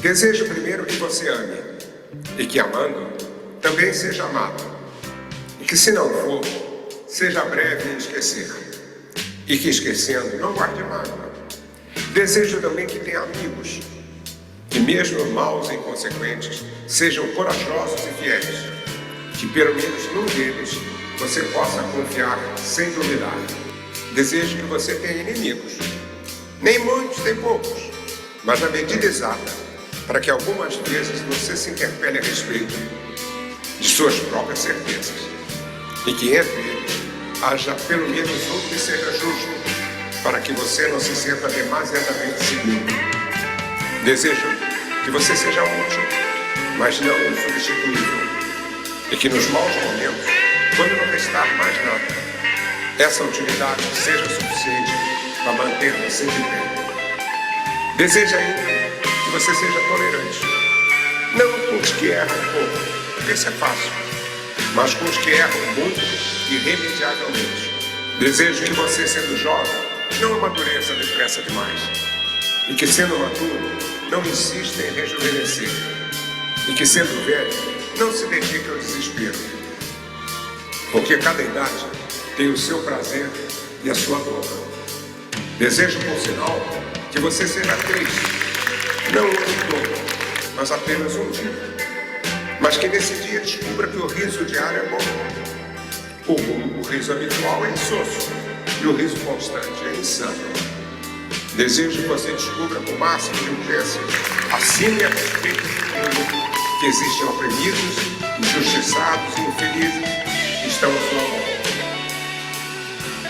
Desejo primeiro que você ame, e que amando, também seja amado. E que se não for, seja breve em esquecer. E que esquecendo, não guarde mágoa. Desejo também que tenha amigos, que mesmo maus e inconsequentes, sejam corajosos e fiéis. Que pelo menos num deles você possa confiar sem duvidar. Desejo que você tenha inimigos. Nem muitos, nem poucos, mas na medida exata, para que algumas vezes você se interpele a respeito de suas próprias certezas, e que entre eles haja pelo menos um que seja justo, para que você não se sinta demasiadamente seguro. Desejo que você seja útil, mas não insubstituível, e que nos maus momentos, quando não restar mais nada, essa utilidade seja suficiente para manter você de pé. Desejo ainda que você seja tolerante, não com os que erram um pouco, porque isso é fácil, mas com os que erram muito e irremediavelmente. Desejo que você, sendo jovem, não amadureça depressa demais, e que, sendo maturo, não insista em rejuvenescer, e que, sendo velho, não se dedique ao desespero, porque cada idade tem o seu prazer e a sua dor. Desejo, por sinal, que você seja triste, não um dia, mas apenas um dia. Mas que nesse dia descubra que o riso diário é bom. O riso habitual é insosso e o riso constante é insano. Desejo que você descubra com o máximo de urgência, acima e a respeito do mundo, que existem oprimidos, injustiçados e infelizes que estão à sua mão.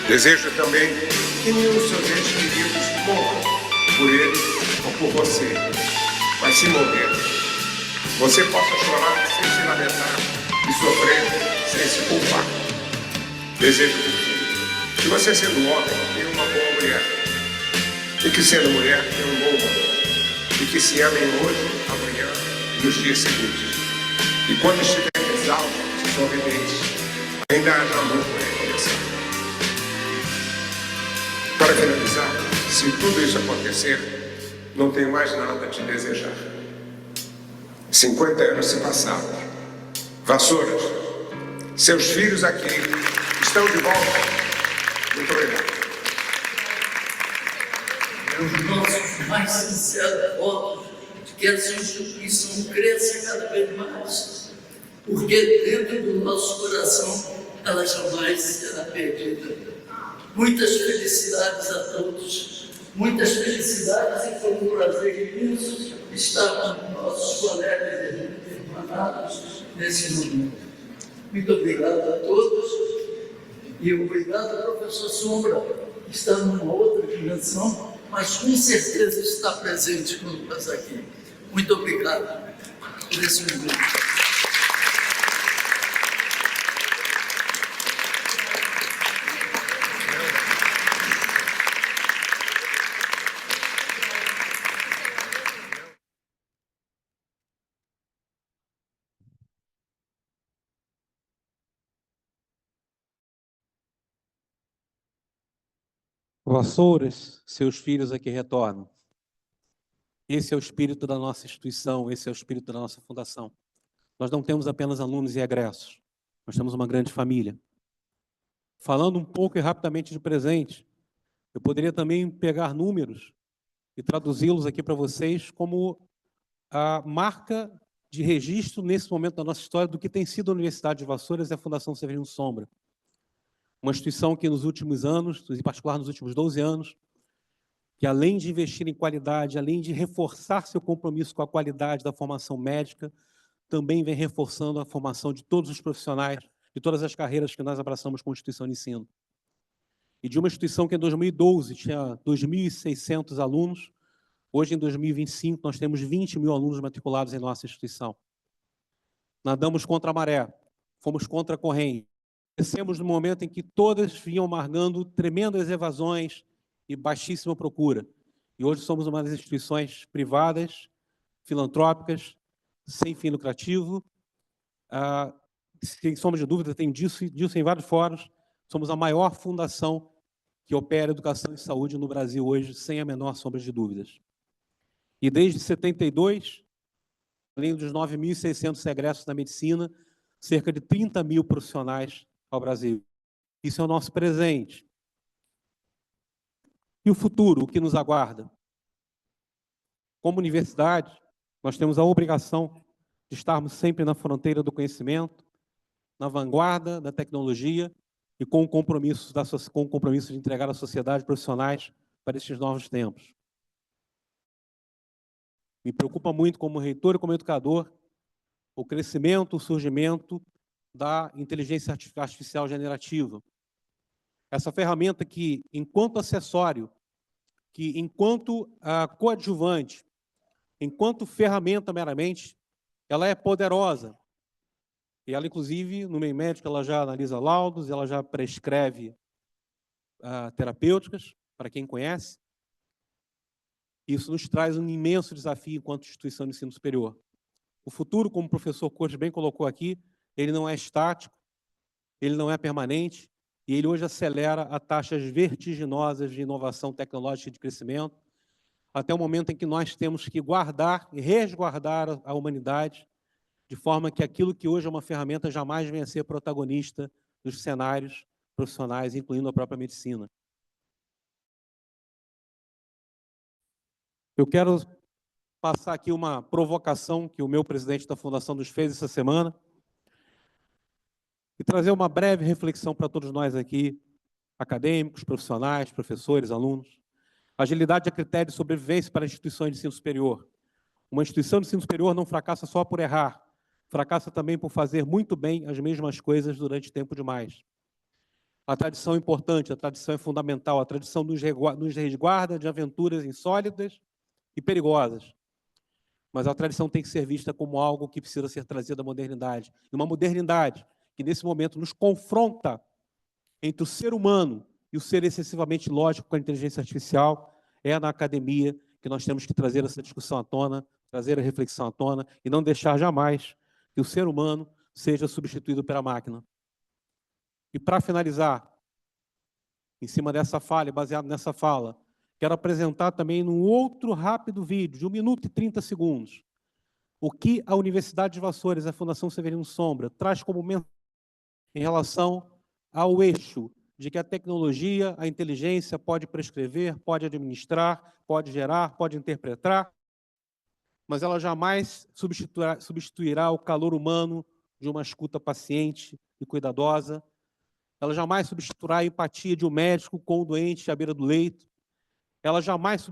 Desejo também que nenhum dos seus entes queridos morra por ele ou por você, mas se morrer, você possa chorar sem se lamentar e sofrer sem se culpar. Desejo que você, sendo homem, tenha uma boa mulher, e que, sendo mulher, tenha um bom homem, e que se amem hoje, amanhã e nos dias seguintes. E quando estiverem exaustos e sorridentes, ainda haja amor para recomeçar. Para finalizar, se tudo isso acontecer, não tenho mais nada a te desejar. 50 anos se passaram. Vassouras, seus filhos aqui estão de volta. Muito obrigado. Os nossos mais sinceros votos de que essa instituição cresça cada vez mais, porque dentro do nosso coração ela jamais será perdida. Muitas felicidades a todos, muitas felicidades, e foi um prazer imenso estar com nossos colegas e irmanados nesse momento. Muito obrigado a todos e obrigado ao professor Sombra, que está numa outra dimensão, mas com certeza está presente conosco aqui. Muito obrigado por esse momento. Vassouras, seus filhos aqui retornam. Esse é o espírito da nossa instituição, esse é o espírito da nossa fundação. Nós não temos apenas alunos e egressos, nós temos uma grande família. Falando um pouco e rapidamente de presente, eu poderia também pegar números e traduzi-los aqui para vocês como a marca de registro nesse momento da nossa história do que tem sido a Universidade de Vassouras e a Fundação Severino Sombra. Uma instituição que nos últimos anos, em particular nos últimos 12 anos, que além de investir em qualidade, além de reforçar seu compromisso com a qualidade da formação médica, também vem reforçando a formação de todos os profissionais, de todas as carreiras que nós abraçamos com a instituição de ensino. E de uma instituição que em 2012 tinha 2.600 alunos, hoje em 2025 nós temos 20 mil alunos matriculados em nossa instituição. Nadamos contra a maré, fomos contra a corrente. Crescemos no momento em que todas vinham amargando tremendas evasões e baixíssima procura. E hoje somos uma das instituições privadas, filantrópicas, sem fim lucrativo. Sem sombra de dúvida, tem disso em vários fóruns, somos a maior fundação que opera educação e saúde no Brasil hoje, sem a menor sombra de dúvidas. E desde 72, além dos 9.600 egressos da medicina, cerca de 30 mil profissionais ao Brasil. Isso é o nosso presente. E o futuro, o que nos aguarda? Como universidade, nós temos a obrigação de estarmos sempre na fronteira do conhecimento, na vanguarda da tecnologia e com o compromisso de entregar à sociedade profissionais para estes novos tempos. Me preocupa muito, como reitor e como educador, o crescimento, o surgimento da inteligência artificial generativa. Essa ferramenta que, enquanto acessório, que enquanto coadjuvante, enquanto ferramenta meramente, ela é poderosa. E ela, inclusive, no meio médico, ela já analisa laudos, ela já prescreve terapêuticas, para quem conhece. Isso nos traz um imenso desafio enquanto instituição de ensino superior. O futuro, como o professor Cortes bem colocou aqui, ele não é estático, ele não é permanente, e ele hoje acelera a taxas vertiginosas de inovação tecnológica e de crescimento, até o momento em que nós temos que guardar e resguardar a humanidade, de forma que aquilo que hoje é uma ferramenta jamais venha a ser protagonista dos cenários profissionais, incluindo a própria medicina. Eu quero passar aqui uma provocação que o meu presidente da Fundação nos fez essa semana e trazer uma breve reflexão para todos nós aqui, acadêmicos, profissionais, professores, alunos. Agilidade é critério de sobrevivência para instituições de ensino superior. Uma instituição de ensino superior não fracassa só por errar, fracassa também por fazer muito bem as mesmas coisas durante tempo demais. A tradição é importante, a tradição é fundamental, a tradição nos resguarda de aventuras insólitas e perigosas. Mas a tradição tem que ser vista como algo que precisa ser trazido à modernidade. E uma modernidade que, nesse momento, nos confronta entre o ser humano e o ser excessivamente lógico com a inteligência artificial, é na academia que nós temos que trazer essa discussão à tona, trazer a reflexão à tona e não deixar jamais que o ser humano seja substituído pela máquina. E, para finalizar, em cima dessa fala, baseado nessa fala, quero apresentar também num outro rápido vídeo, de 1 minuto e 30 segundos, o que a Universidade de Vassouras, a Fundação Severino Sombra, traz como mensagem em relação ao eixo de que a tecnologia, a inteligência pode prescrever, pode administrar, pode gerar, pode interpretar, mas ela jamais substituirá o calor humano de uma escuta paciente e cuidadosa, ela jamais substituirá a empatia de um médico com o doente à beira do leito, ela jamais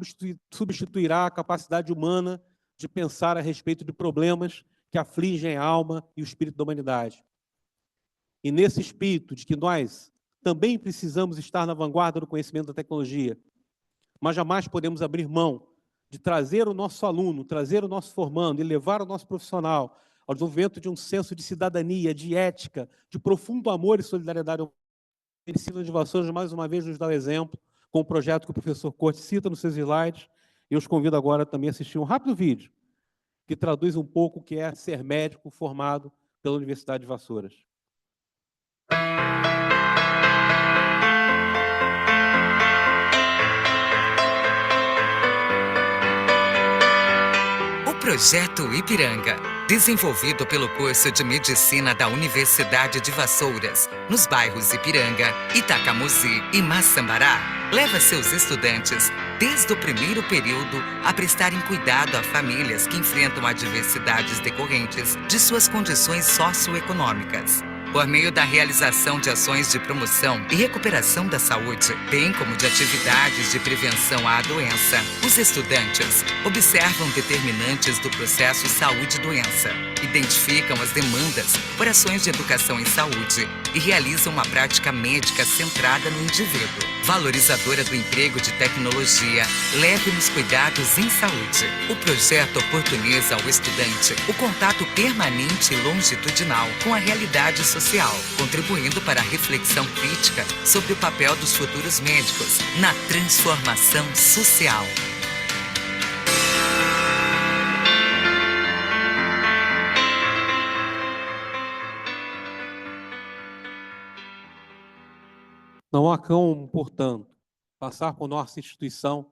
substituirá a capacidade humana de pensar a respeito de problemas que afligem a alma e o espírito da humanidade. E nesse espírito de que nós também precisamos estar na vanguarda do conhecimento da tecnologia, mas jamais podemos abrir mão de trazer o nosso aluno, trazer o nosso formando e levar o nosso profissional ao desenvolvimento de um senso de cidadania, de ética, de profundo amor e solidariedade. A Medicina de Vassouras, mais uma vez, nos dá o exemplo, com o projeto que o professor Corte cita nos seus slides. Eu os convido agora também a assistir um rápido vídeo que traduz um pouco o que é ser médico formado pela Universidade de Vassouras. O Projeto Ipiranga, desenvolvido pelo curso de Medicina da Universidade de Vassouras, nos bairros Ipiranga, Itacamuzi e Maçambará, leva seus estudantes, desde o primeiro período, a prestarem cuidado a famílias que enfrentam adversidades decorrentes de suas condições socioeconômicas. Por meio da realização de ações de promoção e recuperação da saúde, bem como de atividades de prevenção à doença, os estudantes observam determinantes do processo saúde-doença, identificam as demandas por ações de educação em saúde e realizam uma prática médica centrada no indivíduo, valorizadora do emprego de tecnologia, leve nos cuidados em saúde. O projeto oportuniza ao estudante o contato permanente e longitudinal com a realidade social, contribuindo para a reflexão crítica sobre o papel dos futuros médicos na transformação social. Não há como, portanto, passar por nossa instituição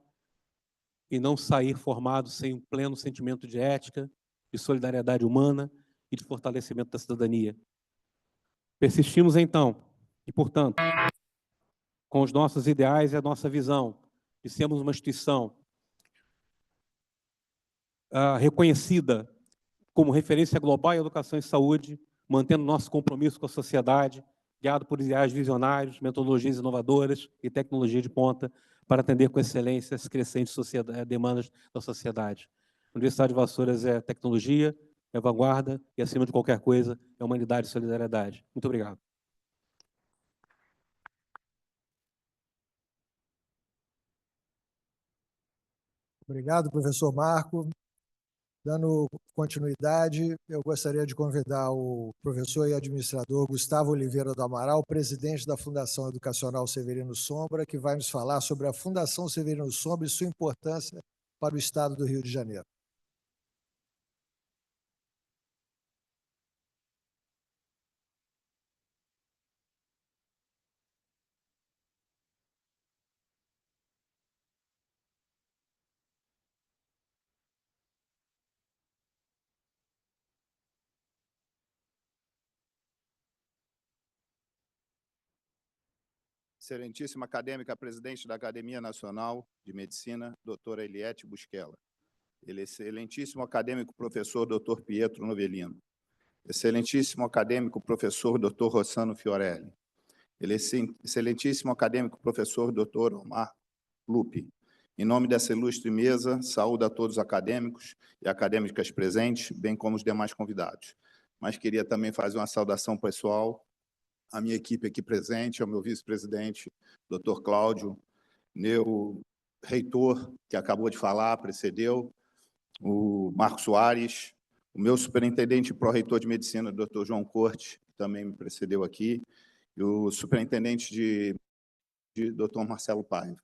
e não sair formado sem um pleno sentimento de ética, de solidariedade humana e de fortalecimento da cidadania. Persistimos, então, e, portanto, com os nossos ideais e a nossa visão de sermos uma instituição reconhecida como referência global em educação e saúde, mantendo nosso compromisso com a sociedade, guiado por ideais visionários, metodologias inovadoras e tecnologia de ponta para atender com excelência as crescentes demandas da sociedade. A Universidade de Vassouras é tecnologia, é vanguarda e, acima de qualquer coisa, é humanidade e solidariedade. Muito obrigado. Obrigado, professor Marco. Dando continuidade, eu gostaria de convidar o professor e administrador Gustavo Oliveira do Amaral, presidente da Fundação Educacional Severino Sombra, que vai nos falar sobre a Fundação Severino Sombra e sua importância para o Estado do Rio de Janeiro. Excelentíssima acadêmica, presidente da Academia Nacional de Medicina, doutora Eliette Busquella. Excelentíssimo acadêmico, professor doutor Pietro Novelino. Excelentíssimo acadêmico, professor doutor Rossano Fiorelli. Excelentíssimo acadêmico, professor doutor Omar Lupi. Em nome dessa ilustre mesa, saúdo a todos os acadêmicos e acadêmicas presentes, bem como os demais convidados. Mas queria também fazer uma saudação pessoal à minha equipe aqui presente, ao meu vice-presidente, doutor Cláudio, meu reitor, que acabou de falar, precedeu, o Marco Soares, o meu superintendente e pró-reitor de medicina, doutor João Corte, que também me precedeu aqui, e o superintendente de doutor Marcelo Paiva.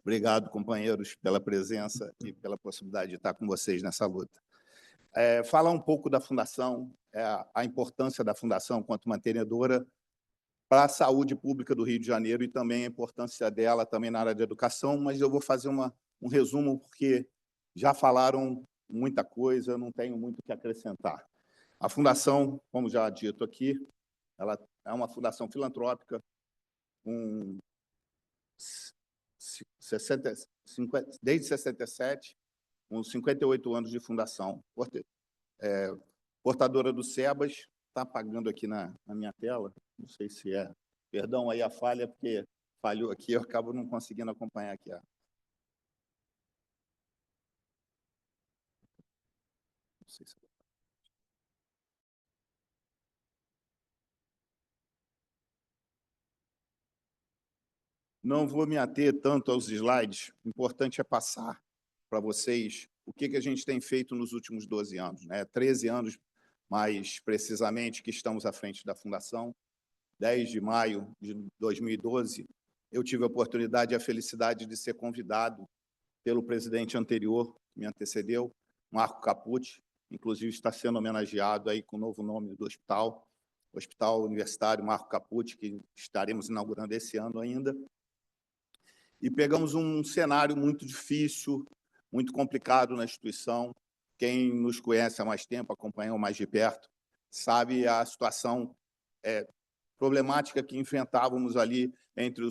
Obrigado, companheiros, pela presença e pela possibilidade de estar com vocês nessa luta. Falar um pouco da Fundação, a importância da Fundação quanto mantenedora para a saúde pública do Rio de Janeiro e também a importância dela também na área de educação, mas eu vou fazer um resumo porque já falaram muita coisa, não tenho muito o que acrescentar. A Fundação, como já dito aqui, ela é uma fundação filantrópica com desde 67, com 58 anos de fundação. Portadora do SEBAS, está apagando aqui na minha tela, não sei se é. Perdão aí a falha, porque falhou aqui, eu acabo não conseguindo acompanhar aqui. Não sei se... Não vou me ater tanto aos slides, o importante é passar para vocês o que a gente tem feito nos últimos 12 anos, né? 13 anos, mais precisamente, que estamos à frente da Fundação. 10 de maio de 2012, eu tive a oportunidade e a felicidade de ser convidado pelo presidente anterior, que me antecedeu, Marco Capucci, inclusive está sendo homenageado aí com o novo nome do hospital, Hospital Universitário Marco Capucci, que estaremos inaugurando esse ano ainda. E pegamos um cenário muito difícil, muito complicado na instituição. Quem nos conhece há mais tempo, acompanhou mais de perto, sabe a situação problemática que enfrentávamos ali entre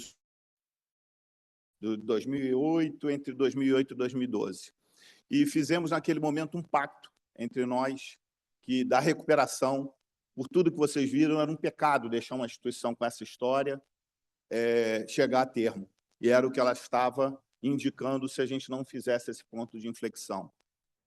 2008 e 2012. E fizemos, naquele momento, um pacto entre nós, que da recuperação, por tudo que vocês viram, era um pecado deixar uma instituição com essa história chegar a termo. E era o que ela estava indicando se a gente não fizesse esse ponto de inflexão.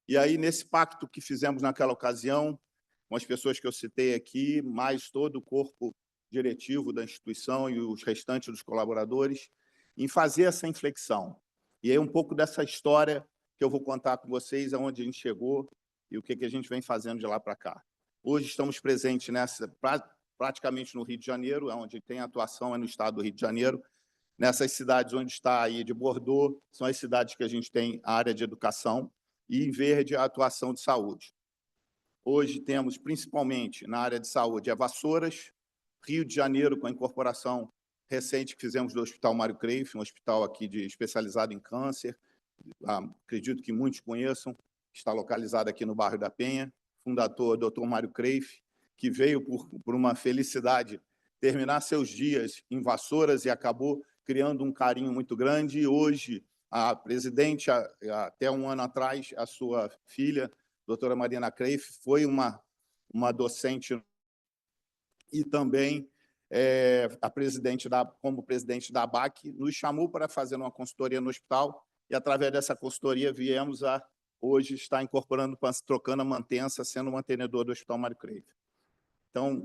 E aí, nesse pacto que fizemos naquela ocasião, com as pessoas que eu citei aqui, mais todo o corpo diretivo da instituição e os restantes dos colaboradores, em fazer essa inflexão. E é um pouco dessa história que eu vou contar com vocês, aonde a gente chegou e o que a gente vem fazendo de lá para cá. Hoje estamos presentes praticamente no Rio de Janeiro, onde tem atuação no estado do Rio de Janeiro. Nessas cidades onde está aí de Bordeaux, são as cidades que a gente tem a área de educação, e em verde a atuação de saúde. Hoje temos, principalmente, na área de saúde, a Vassouras, Rio de Janeiro, com a incorporação recente que fizemos do Hospital Mário Creif, um hospital aqui especializado em câncer, acredito que muitos conheçam, está localizado aqui no bairro da Penha, fundador Dr. Mário Creif, que veio por uma felicidade terminar seus dias em Vassouras e acabou criando um carinho muito grande. E hoje, a presidente, até um ano atrás, a sua filha, doutora Marina Creif, foi uma docente e também como presidente da ABAC, nos chamou para fazer uma consultoria no hospital e, através dessa consultoria, viemos a, hoje, estar incorporando, trocando a mantença, sendo mantenedor do Hospital Mário Creif. Então,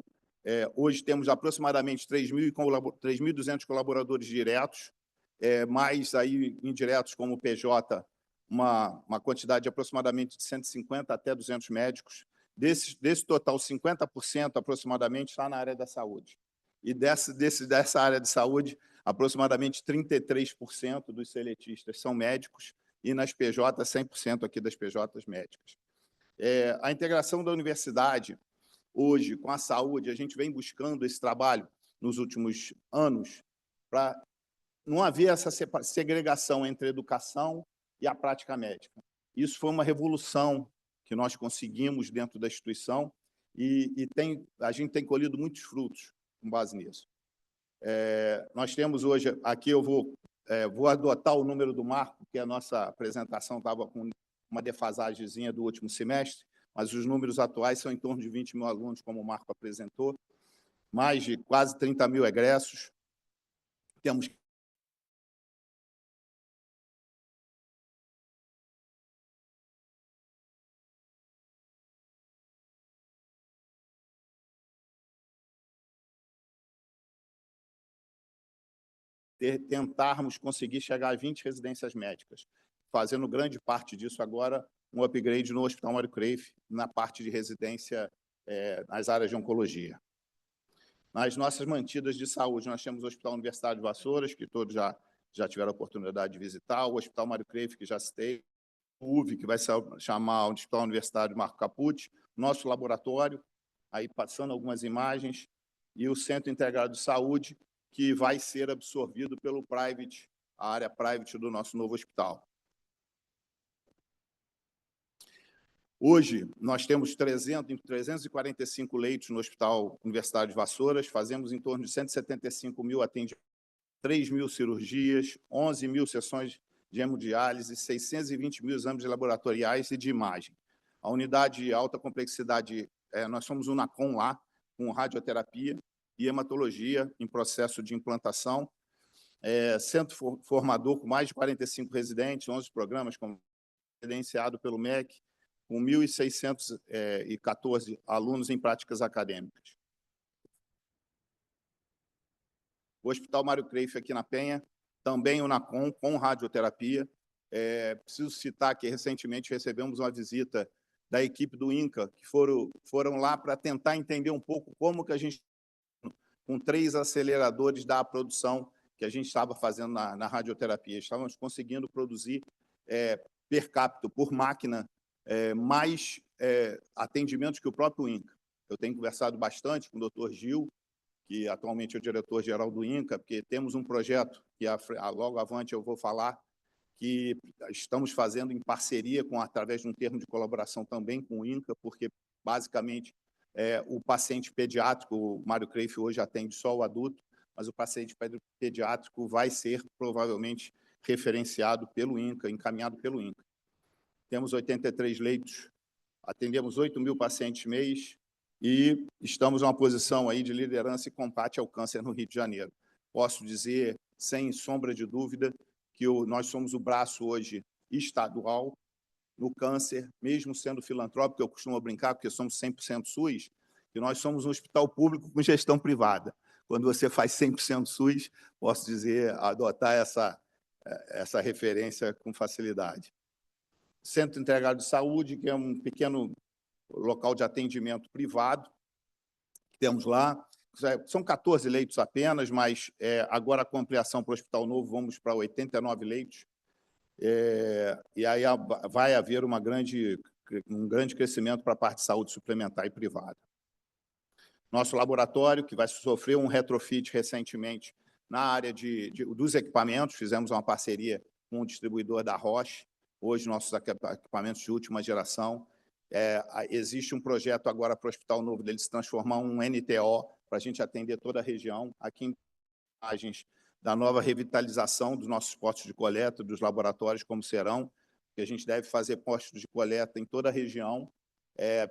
hoje temos aproximadamente 3.200 colaboradores diretos, mais aí indiretos como o PJ, uma quantidade de aproximadamente de 150 até 200 médicos. Desse total, 50% aproximadamente está na área da saúde. E dessa área de saúde, aproximadamente 33% dos seletistas são médicos e nas PJ, 100% aqui das PJs médicas. A integração da universidade, hoje, com a saúde, a gente vem buscando esse trabalho nos últimos anos para não haver essa segregação entre a educação e a prática médica. Isso foi uma revolução que nós conseguimos dentro da instituição e a gente tem colhido muitos frutos com base nisso. Nós temos hoje, aqui eu vou adotar o número do Marco, porque a nossa apresentação estava com uma defasagemzinha do último semestre, mas os números atuais são em torno de 20 mil alunos, como o Marco apresentou, mais de quase 30 mil egressos. Temos tentarmos conseguir chegar a 20 residências médicas, fazendo grande parte disso agora um upgrade no Hospital Mário Creif, na parte de residência nas áreas de oncologia. Nas nossas mantidas de saúde, nós temos o Hospital Universitário de Vassouras, que todos já tiveram a oportunidade de visitar, o Hospital Mário Creif, que já citei, o UV, que vai se chamar o Hospital Universitário Marco Capucci, nosso laboratório, aí passando algumas imagens, e o Centro Integrado de Saúde, que vai ser absorvido pelo private, a área private do nosso novo hospital. Hoje, nós temos 345 leitos no Hospital Universitário de Vassouras, fazemos em torno de 175 mil atendimentos, 3 mil cirurgias, 11 mil sessões de hemodiálise, 620 mil exames laboratoriais e de imagem. A unidade de alta complexidade, nós somos o NACOM lá, com radioterapia e hematologia em processo de implantação. Centro formador com mais de 45 residentes, 11 programas credenciado pelo MEC, com 1.614 alunos em práticas acadêmicas. O Hospital Mário Creif, aqui na Penha, também o NACOM, com radioterapia. Preciso citar que, recentemente, recebemos uma visita da equipe do INCA, que foram lá para tentar entender um pouco como que a gente, com 3 aceleradores da produção que a gente estava fazendo na radioterapia, estávamos conseguindo produzir, per capita, por máquina, mais atendimentos que o próprio INCA. Eu tenho conversado bastante com o doutor Gil, que atualmente é o diretor-geral do INCA, porque temos um projeto que logo avante eu vou falar, que estamos fazendo em parceria, através de um termo de colaboração também com o INCA, porque, basicamente, o paciente pediátrico, o Mário Creif hoje atende só o adulto, mas o paciente pediátrico vai ser, provavelmente, referenciado pelo INCA, encaminhado pelo INCA. Temos 83 leitos, atendemos 8 mil pacientes mês e estamos numa posição aí de liderança e combate ao câncer no Rio de Janeiro. Posso dizer, sem sombra de dúvida, que nós somos o braço hoje estadual no câncer, mesmo sendo filantrópico, eu costumo brincar, porque somos 100% SUS, que nós somos um hospital público com gestão privada. Quando você faz 100% SUS, posso dizer, adotar essa referência com facilidade. Centro Integrado de Saúde, que é um pequeno local de atendimento privado, que temos lá. São 14 leitos apenas, mas agora com a ampliação para o Hospital Novo, vamos para 89 leitos. E aí vai haver um grande crescimento para a parte de saúde suplementar e privada. Nosso laboratório, que vai sofrer um retrofit recentemente na área dos equipamentos, fizemos uma parceria com o distribuidor da Roche, hoje nossos equipamentos de última geração. Existe um projeto agora para o Hospital Novo dele se transformar em um NTO, para a gente atender toda a região. Aqui em imagens da nova revitalização dos nossos postos de coleta, dos laboratórios, como serão, que a gente deve fazer postos de coleta em toda a região,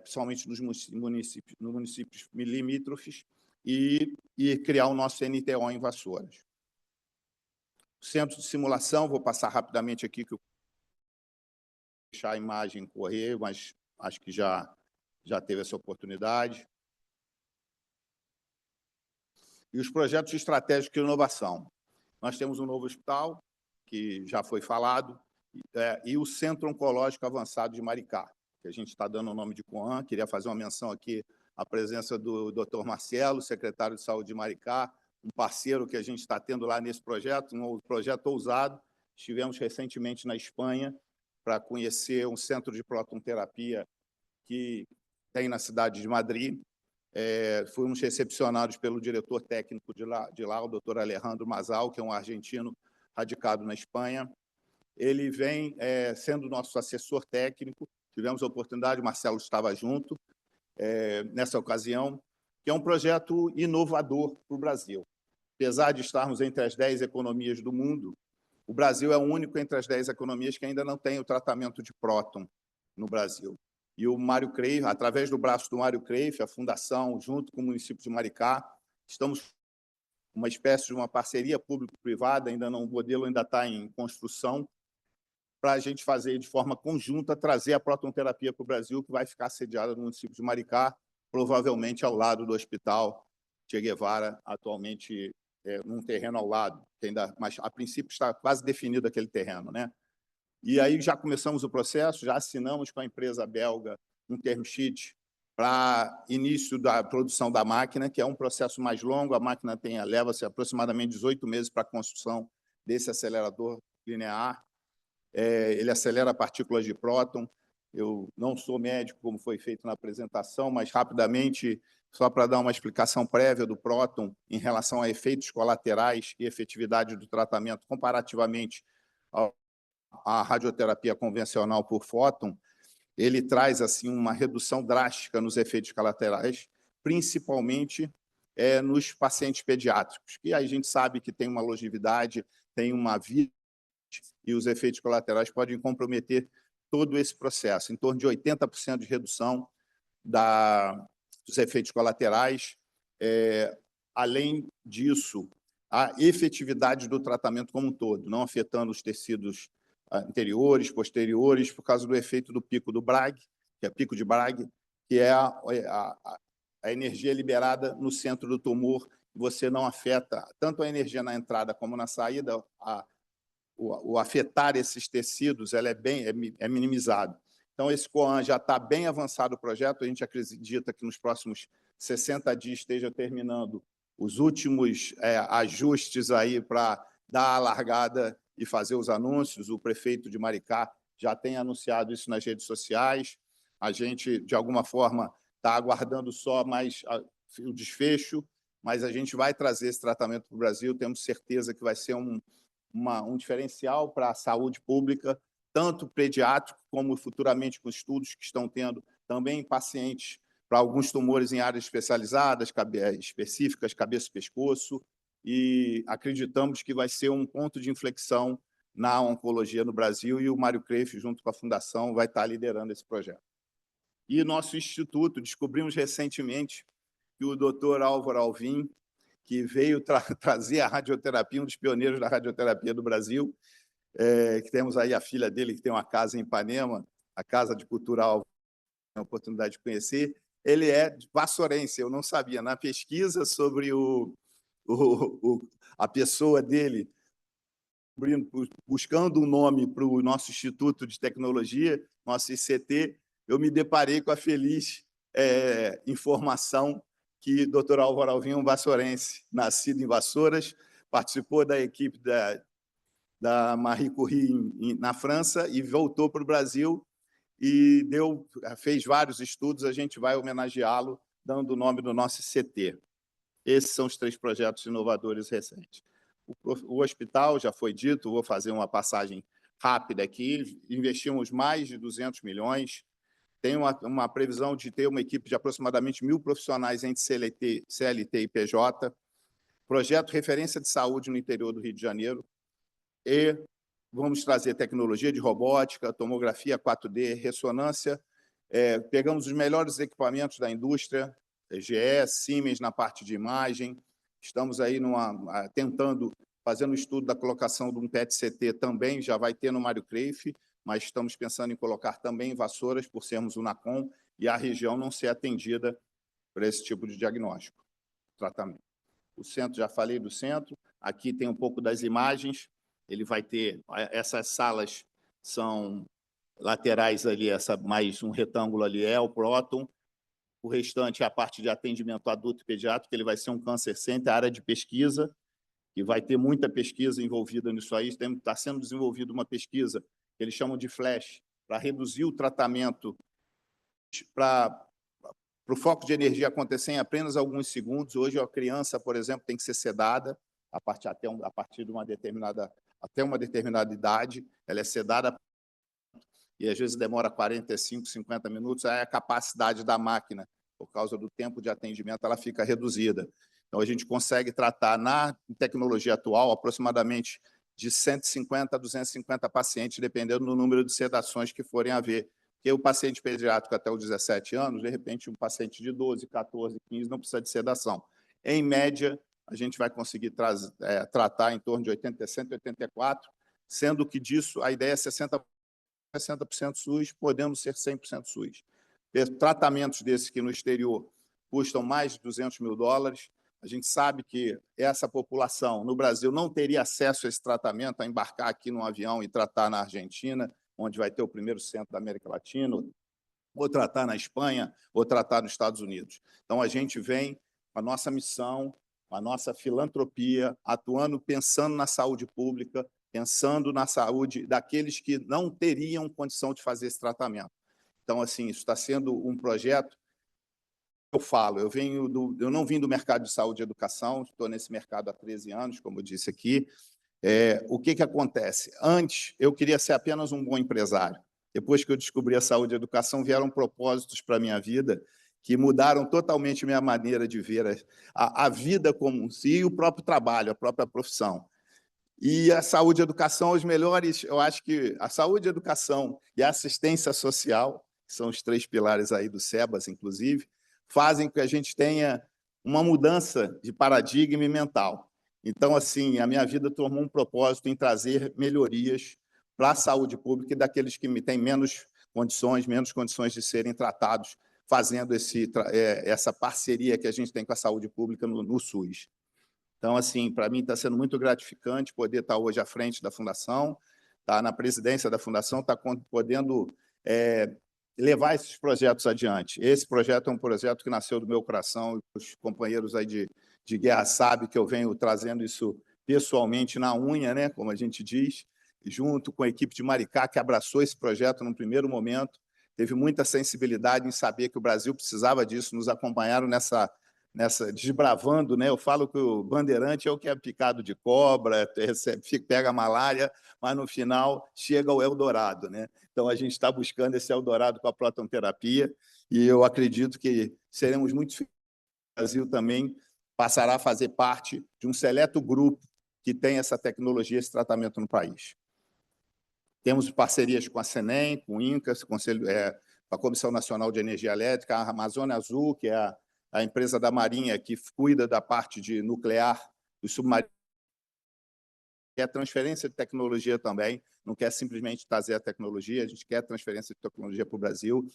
principalmente nos municípios limítrofes, e criar o nosso NTO em Vassouras. Centro de simulação, vou passar rapidamente aqui, que eu vou deixar a imagem correr, mas acho que já teve essa oportunidade. E os projetos estratégicos de inovação. Nós temos um novo hospital, que já foi falado, e o Centro Oncológico Avançado de Maricá, que a gente está dando o nome de COAN. Queria fazer uma menção aqui à presença do Dr. Marcelo, secretário de Saúde de Maricá, um parceiro que a gente está tendo lá nesse projeto, um projeto ousado. Estivemos recentemente na Espanha para conhecer um centro de protonterapia que tem na cidade de Madrid. Fomos recepcionados pelo diretor técnico de lá, o doutor Alejandro Mazal, que é um argentino radicado na Espanha. Ele vem sendo nosso assessor técnico. Tivemos a oportunidade, o Marcelo estava junto nessa ocasião, que é um projeto inovador para o Brasil. apesar de estarmos entre as 10 economias do mundo, o Brasil é o único entre as 10 economias que ainda não tem o tratamento de próton no Brasil. E o Mário Creif, através do braço do Mário Creif, a Fundação, junto com o município de Maricá, estamos uma espécie de uma parceria público-privada, o modelo ainda está em construção, para a gente fazer de forma conjunta, trazer a protonterapia para o Brasil, que vai ficar sediada no município de Maricá, provavelmente ao lado do Hospital Che Guevara, atualmente num terreno ao lado, mas a princípio está quase definido aquele terreno, né? E aí já começamos o processo, já assinamos com a empresa belga um term sheet para início da produção da máquina, que é um processo mais longo. A máquina leva-se aproximadamente 18 meses para a construção desse acelerador linear. Ele acelera partículas de próton. Eu não sou médico, como foi feito na apresentação, mas rapidamente, só para dar uma explicação prévia do próton em relação a efeitos colaterais e efetividade do tratamento comparativamente à radioterapia convencional por fóton, ele traz assim uma redução drástica nos efeitos colaterais, principalmente nos pacientes pediátricos, que a gente sabe que tem uma longevidade, tem uma vida, e os efeitos colaterais podem comprometer todo esse processo, em torno de 80% de redução dos efeitos colaterais. Além disso, a efetividade do tratamento como um todo, não afetando os tecidos anteriores, posteriores, por causa do efeito do pico do Bragg, que é pico de Bragg, que é a energia liberada no centro do tumor. Você não afeta tanto a energia na entrada como na saída. O afetar esses tecidos é minimizado. Então, esse COAN já está bem avançado o projeto. A gente acredita que nos próximos 60 dias esteja terminando os últimos ajustes aí para dar a largada e fazer os anúncios. O prefeito de Maricá já tem anunciado isso nas redes sociais. A gente, de alguma forma, está aguardando só mais o desfecho, mas a gente vai trazer esse tratamento para o Brasil. Temos certeza que vai ser um diferencial para a saúde pública, tanto pediátrico como futuramente com estudos que estão tendo também em pacientes para alguns tumores em áreas especializadas, específicas, cabeça e pescoço, e acreditamos que vai ser um ponto de inflexão na oncologia no Brasil, e o Mário Creif, junto com a Fundação, vai estar liderando esse projeto. E nosso instituto, descobrimos recentemente que o doutor Álvaro Alvim, que veio trazer a radioterapia, um dos pioneiros da radioterapia do Brasil, que temos aí a filha dele, que tem uma casa em Ipanema, a Casa de Cultura Álvaro, a oportunidade de conhecer. Ele é vassourense, eu não sabia. Na pesquisa sobre a pessoa dele, buscando um nome para o nosso Instituto de Tecnologia, nosso ICT, eu me deparei com a feliz informação que o Dr. Álvaro Alvim é um vassourense, nascido em Vassouras, participou da equipe da Marie Curie na França e voltou para o Brasil e fez vários estudos. A gente vai homenageá-lo, dando o nome do nosso ICT. Esses são os 3 projetos inovadores recentes. O hospital, já foi dito, vou fazer uma passagem rápida aqui, investimos mais de 200 milhões, tem uma previsão de ter uma equipe de aproximadamente 1.000 profissionais entre CLT e PJ, projeto referência de saúde no interior do Rio de Janeiro, e vamos trazer tecnologia de robótica, tomografia 4D, ressonância. Pegamos os melhores equipamentos da indústria, GE, Siemens na parte de imagem. Estamos aí fazendo um estudo da colocação de um PET-CT também, já vai ter no Mário Creif, mas estamos pensando em colocar também em Vassouras, por sermos o NACOM, e a região não ser atendida por esse tipo de diagnóstico, tratamento. O centro, já falei do centro, aqui tem um pouco das imagens. Ele vai ter, essas salas são laterais ali, mais um retângulo ali é o próton, o restante é a parte de atendimento adulto e pediátrico. Ele vai ser um câncer center, área de pesquisa, e vai ter muita pesquisa envolvida nisso aí. Está sendo desenvolvida uma pesquisa que eles chamam de FLASH, para reduzir o tratamento, para o foco de energia acontecer em apenas alguns segundos. Hoje, a criança, por exemplo, tem que ser sedada a partir de uma determinada idade, ela é sedada e às vezes demora 45, 50 minutos, aí a capacidade da máquina, por causa do tempo de atendimento, ela fica reduzida. Então, a gente consegue tratar, na tecnologia atual, aproximadamente de 150 a 250 pacientes, dependendo do número de sedações que forem haver. Porque o paciente pediátrico até os 17 anos, de repente, um paciente de 12, 14, 15 não precisa de sedação. Em média, a gente vai conseguir tratar em torno de 184, sendo que disso a ideia é 60% SUS, podemos ser 100% SUS. Tratamentos desses que no exterior custam mais de $200 mil, a gente sabe que essa população no Brasil não teria acesso a esse tratamento, a embarcar aqui num avião e tratar na Argentina, onde vai ter o primeiro centro da América Latina, ou tratar na Espanha, ou tratar nos Estados Unidos. Então, a gente vem com a nossa missão, com a nossa filantropia, atuando, pensando na saúde pública, pensando na saúde daqueles que não teriam condição de fazer esse tratamento. Então, assim, isso está sendo um projeto. Eu falo, eu não vim do mercado de saúde e educação, estou nesse mercado há 13 anos, como eu disse aqui. O que acontece? Antes, eu queria ser apenas um bom empresário. Depois que eu descobri a saúde e a educação, vieram propósitos para a minha vida que mudaram totalmente minha maneira de ver a vida como um si e o próprio trabalho, a própria profissão. E a saúde e a educação, os melhores, eu acho que a saúde, a educação e a assistência social, que são os 3 pilares aí do SEBAS, inclusive, fazem com que a gente tenha uma mudança de paradigma mental. Então, assim, a minha vida tomou um propósito em trazer melhorias para a saúde pública e daqueles que têm menos condições de serem tratados, fazendo essa parceria que a gente tem com a saúde pública no SUS. Então, assim, para mim está sendo muito gratificante poder estar hoje à frente da Fundação, estar na presidência da Fundação, estar podendo levar esses projetos adiante. Esse projeto é um projeto que nasceu do meu coração, os companheiros aí de guerra sabem que eu venho trazendo isso pessoalmente na unha, né, como a gente diz, junto com a equipe de Maricá, que abraçou esse projeto num primeiro momento, teve muita sensibilidade em saber que o Brasil precisava disso, nos acompanharam nessa desbravando, né? Eu falo que o bandeirante é o que é picado de cobra, pega malária, mas no final chega ao Eldorado, né? Então a gente está buscando esse Eldorado com a protonterapia e eu acredito que seremos muito felizes. O Brasil também passará a fazer parte de um seleto grupo que tem essa tecnologia, esse tratamento no país. Temos parcerias com a CENEM, com o INCAS, com a Comissão Nacional de Energia Elétrica, a Amazônia Azul, que é a empresa da Marinha que cuida da parte de nuclear dos submarinos, quer transferência de tecnologia também, não quer simplesmente trazer a tecnologia, a gente quer transferência de tecnologia para o Brasil.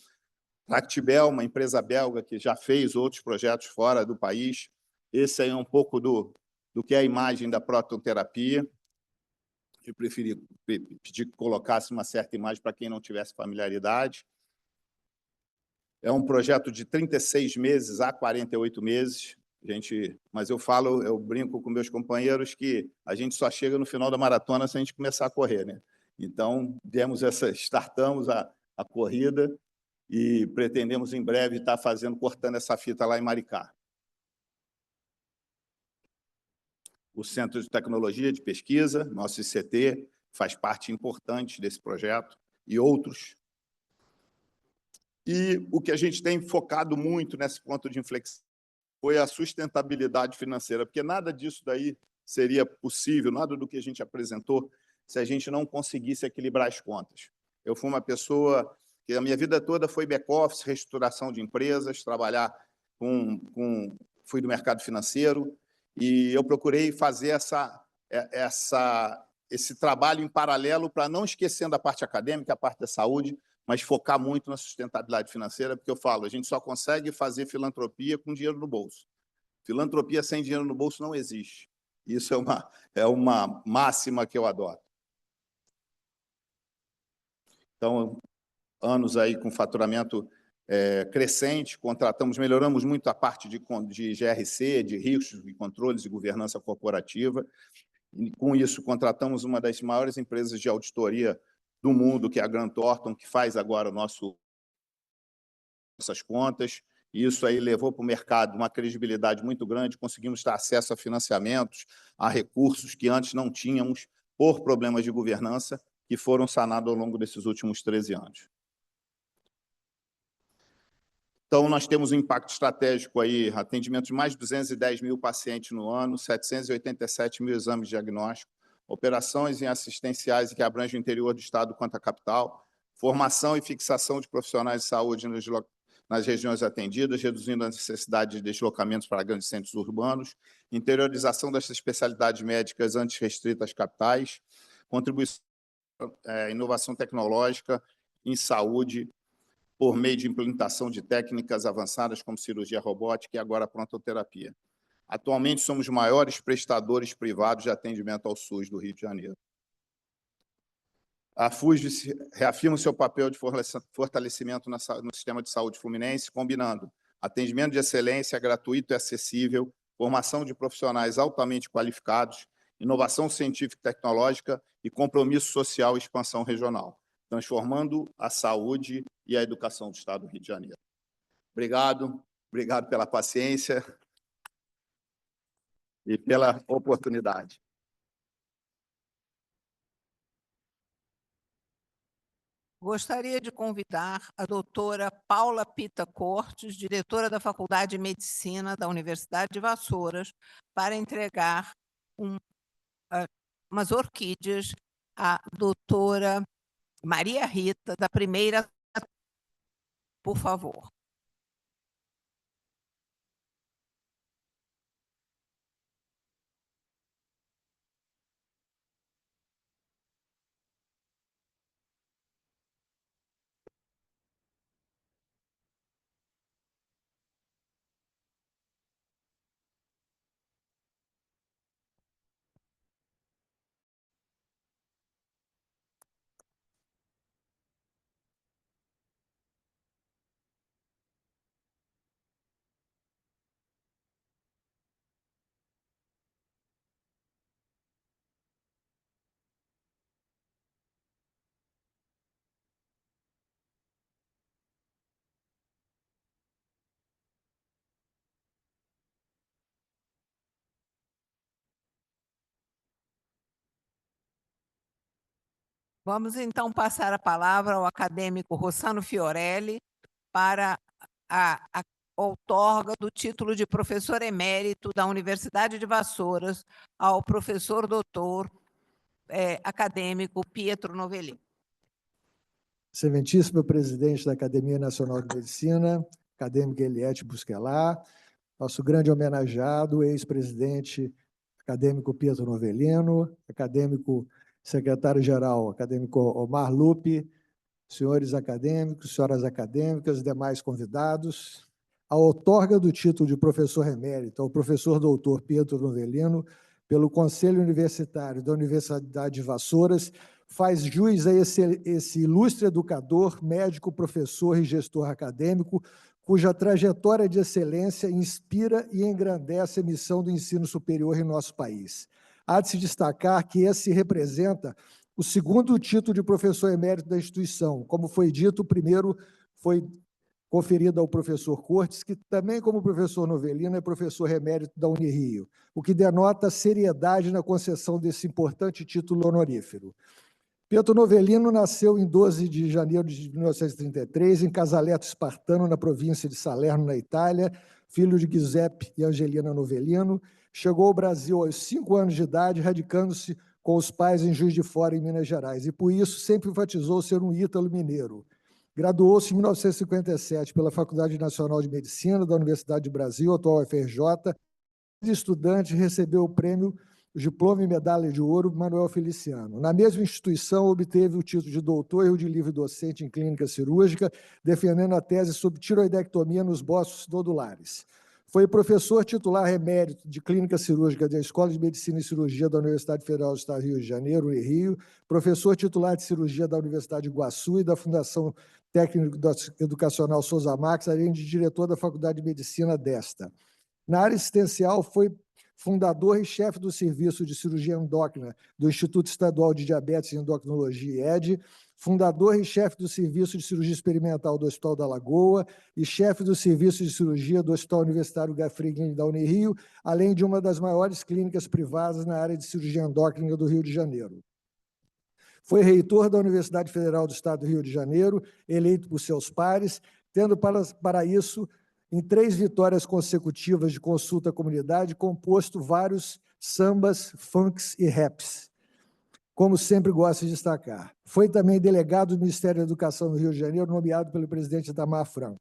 Tractibel, uma empresa belga que já fez outros projetos fora do país. Esse aí é um pouco do que é a imagem da protonterapia. Eu preferi pedir que colocasse uma certa imagem para quem não tivesse familiaridade. É um projeto de 36 meses a 48 meses. Mas eu brinco com meus companheiros que a gente só chega no final da maratona se a gente começar a correr, né? Então, startamos a corrida e pretendemos em breve estar cortando essa fita lá em Maricá. O Centro de Tecnologia de Pesquisa, nosso ICT, faz parte importante desse projeto e outros. E o que a gente tem focado muito nesse ponto de inflexão foi a sustentabilidade financeira, porque nada disso daí seria possível, nada do que a gente apresentou, se a gente não conseguisse equilibrar as contas. Eu fui uma pessoa que a minha vida toda foi back-office, reestruturação de empresas, fui do mercado financeiro, e eu procurei fazer esse trabalho em paralelo para não esquecendo a parte acadêmica, a parte da saúde, mas focar muito na sustentabilidade financeira, porque eu falo, a gente só consegue fazer filantropia com dinheiro no bolso. Filantropia sem dinheiro no bolso não existe. Isso é uma máxima que eu adoto. Então, anos aí com faturamento crescente, melhoramos muito a parte de GRC, de riscos e controles e governança corporativa. E, com isso, contratamos uma das maiores empresas de auditoria do mundo, que é a Grant Thornton, que faz agora nossas contas. E isso aí levou para o mercado uma credibilidade muito grande, conseguimos ter acesso a financiamentos, a recursos que antes não tínhamos por problemas de governança, que foram sanados ao longo desses últimos 13 anos. Então, nós temos um impacto estratégico aí, atendimento de mais de 210 mil pacientes no ano, 787 mil exames diagnósticos, operações em assistenciais que abrangem o interior do estado quanto a capital, formação e fixação de profissionais de saúde nas regiões atendidas, reduzindo a necessidade de deslocamentos para grandes centros urbanos, interiorização das especialidades médicas antes restritas às capitais, contribuição à inovação tecnológica em saúde, por meio de implementação de técnicas avançadas como cirurgia robótica e agora prontoterapia. Atualmente, somos os maiores prestadores privados de atendimento ao SUS do Rio de Janeiro. A FUSG reafirma o seu papel de fortalecimento no sistema de saúde fluminense, combinando atendimento de excelência gratuito e acessível, formação de profissionais altamente qualificados, inovação científica e tecnológica e compromisso social e expansão regional, transformando a saúde e a educação do Estado do Rio de Janeiro. Obrigado pela paciência e pela oportunidade. Gostaria de convidar a doutora Paula Pita Cortes, diretora da Faculdade de Medicina da Universidade de Vassouras, para entregar umas orquídeas à doutora Maria Rita, da primeira, por favor. Vamos, então, passar a palavra ao acadêmico Rossano Fiorelli para a outorga do título de professor emérito da Universidade de Vassouras ao professor doutor acadêmico Pietro Novellino. Excelentíssimo presidente da Academia Nacional de Medicina, acadêmico Eliette Busquelat, nosso grande homenageado, ex-presidente acadêmico Pietro Novellino, acadêmico secretário-geral, acadêmico Omar Lupi, senhores acadêmicos, senhoras acadêmicas e demais convidados, a outorga do título de professor emérito ao professor doutor Pietro Novellino pelo Conselho Universitário da Universidade de Vassouras faz jus a esse ilustre educador, médico, professor e gestor acadêmico, cuja trajetória de excelência inspira e engrandece a missão do ensino superior em nosso país. Há de se destacar que esse representa o segundo título de professor emérito da instituição. Como foi dito, o primeiro foi conferido ao professor Cortes, que também, como professor Novellino, é professor emérito da Unirio, o que denota seriedade na concessão desse importante título honorífero. Pietro Novellino nasceu em 12 de janeiro de 1933, em Casaletto Spartano, na província de Salerno, na Itália, filho de Giuseppe e Angelina Novellino. Chegou ao Brasil aos 5 anos de idade, radicando-se com os pais em Juiz de Fora, em Minas Gerais, e por isso sempre enfatizou ser um ítalo mineiro. Graduou-se em 1957 pela Faculdade Nacional de Medicina da Universidade do Brasil, atual UFRJ. De estudante, recebeu o prêmio Diploma e Medalha de Ouro Manuel Feliciano. Na mesma instituição, obteve o título de doutor e o de livre docente em clínica cirúrgica, defendendo a tese sobre tiroidectomia nos bostos nodulares. Foi professor titular emérito de Clínica Cirúrgica da Escola de Medicina e Cirurgia da Universidade Federal do Estado do Rio de Janeiro, Unirio, professor titular de Cirurgia da Universidade de Iguaçu e da Fundação Técnico Educacional Souza Marques, além de diretor da Faculdade de Medicina desta. Na área assistencial, foi fundador e chefe do Serviço de Cirurgia Endócrina do Instituto Estadual de Diabetes e Endocrinologia, IED, fundador e chefe do Serviço de Cirurgia Experimental do Hospital da Lagoa e chefe do Serviço de Cirurgia do Hospital Universitário Gafrigli da Unirio, além de uma das maiores clínicas privadas na área de cirurgia endócrina do Rio de Janeiro. Foi reitor da Universidade Federal do Estado do Rio de Janeiro, eleito por seus pares, tendo para isso, em 3 vitórias consecutivas de consulta à comunidade, composto vários sambas, funks e raps, como sempre gosto de destacar. Foi também delegado do Ministério da Educação do Rio de Janeiro, nomeado pelo presidente Itamar Franco.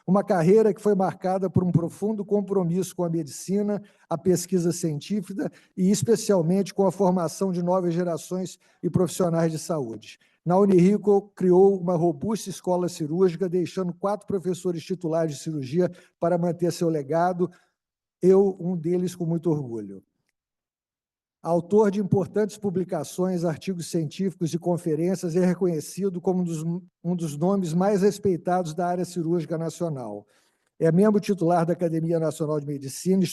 Uma carreira que foi marcada por um profundo compromisso com a medicina, a pesquisa científica e, especialmente, com a formação de novas gerações e profissionais de saúde. Na Unirio, criou uma robusta escola cirúrgica, deixando 4 professores titulares de cirurgia para manter seu legado, eu, um deles, com muito orgulho. Autor de importantes publicações, artigos científicos e conferências, é reconhecido como um dos nomes mais respeitados da área cirúrgica nacional. É membro titular da Academia Nacional de Medicina,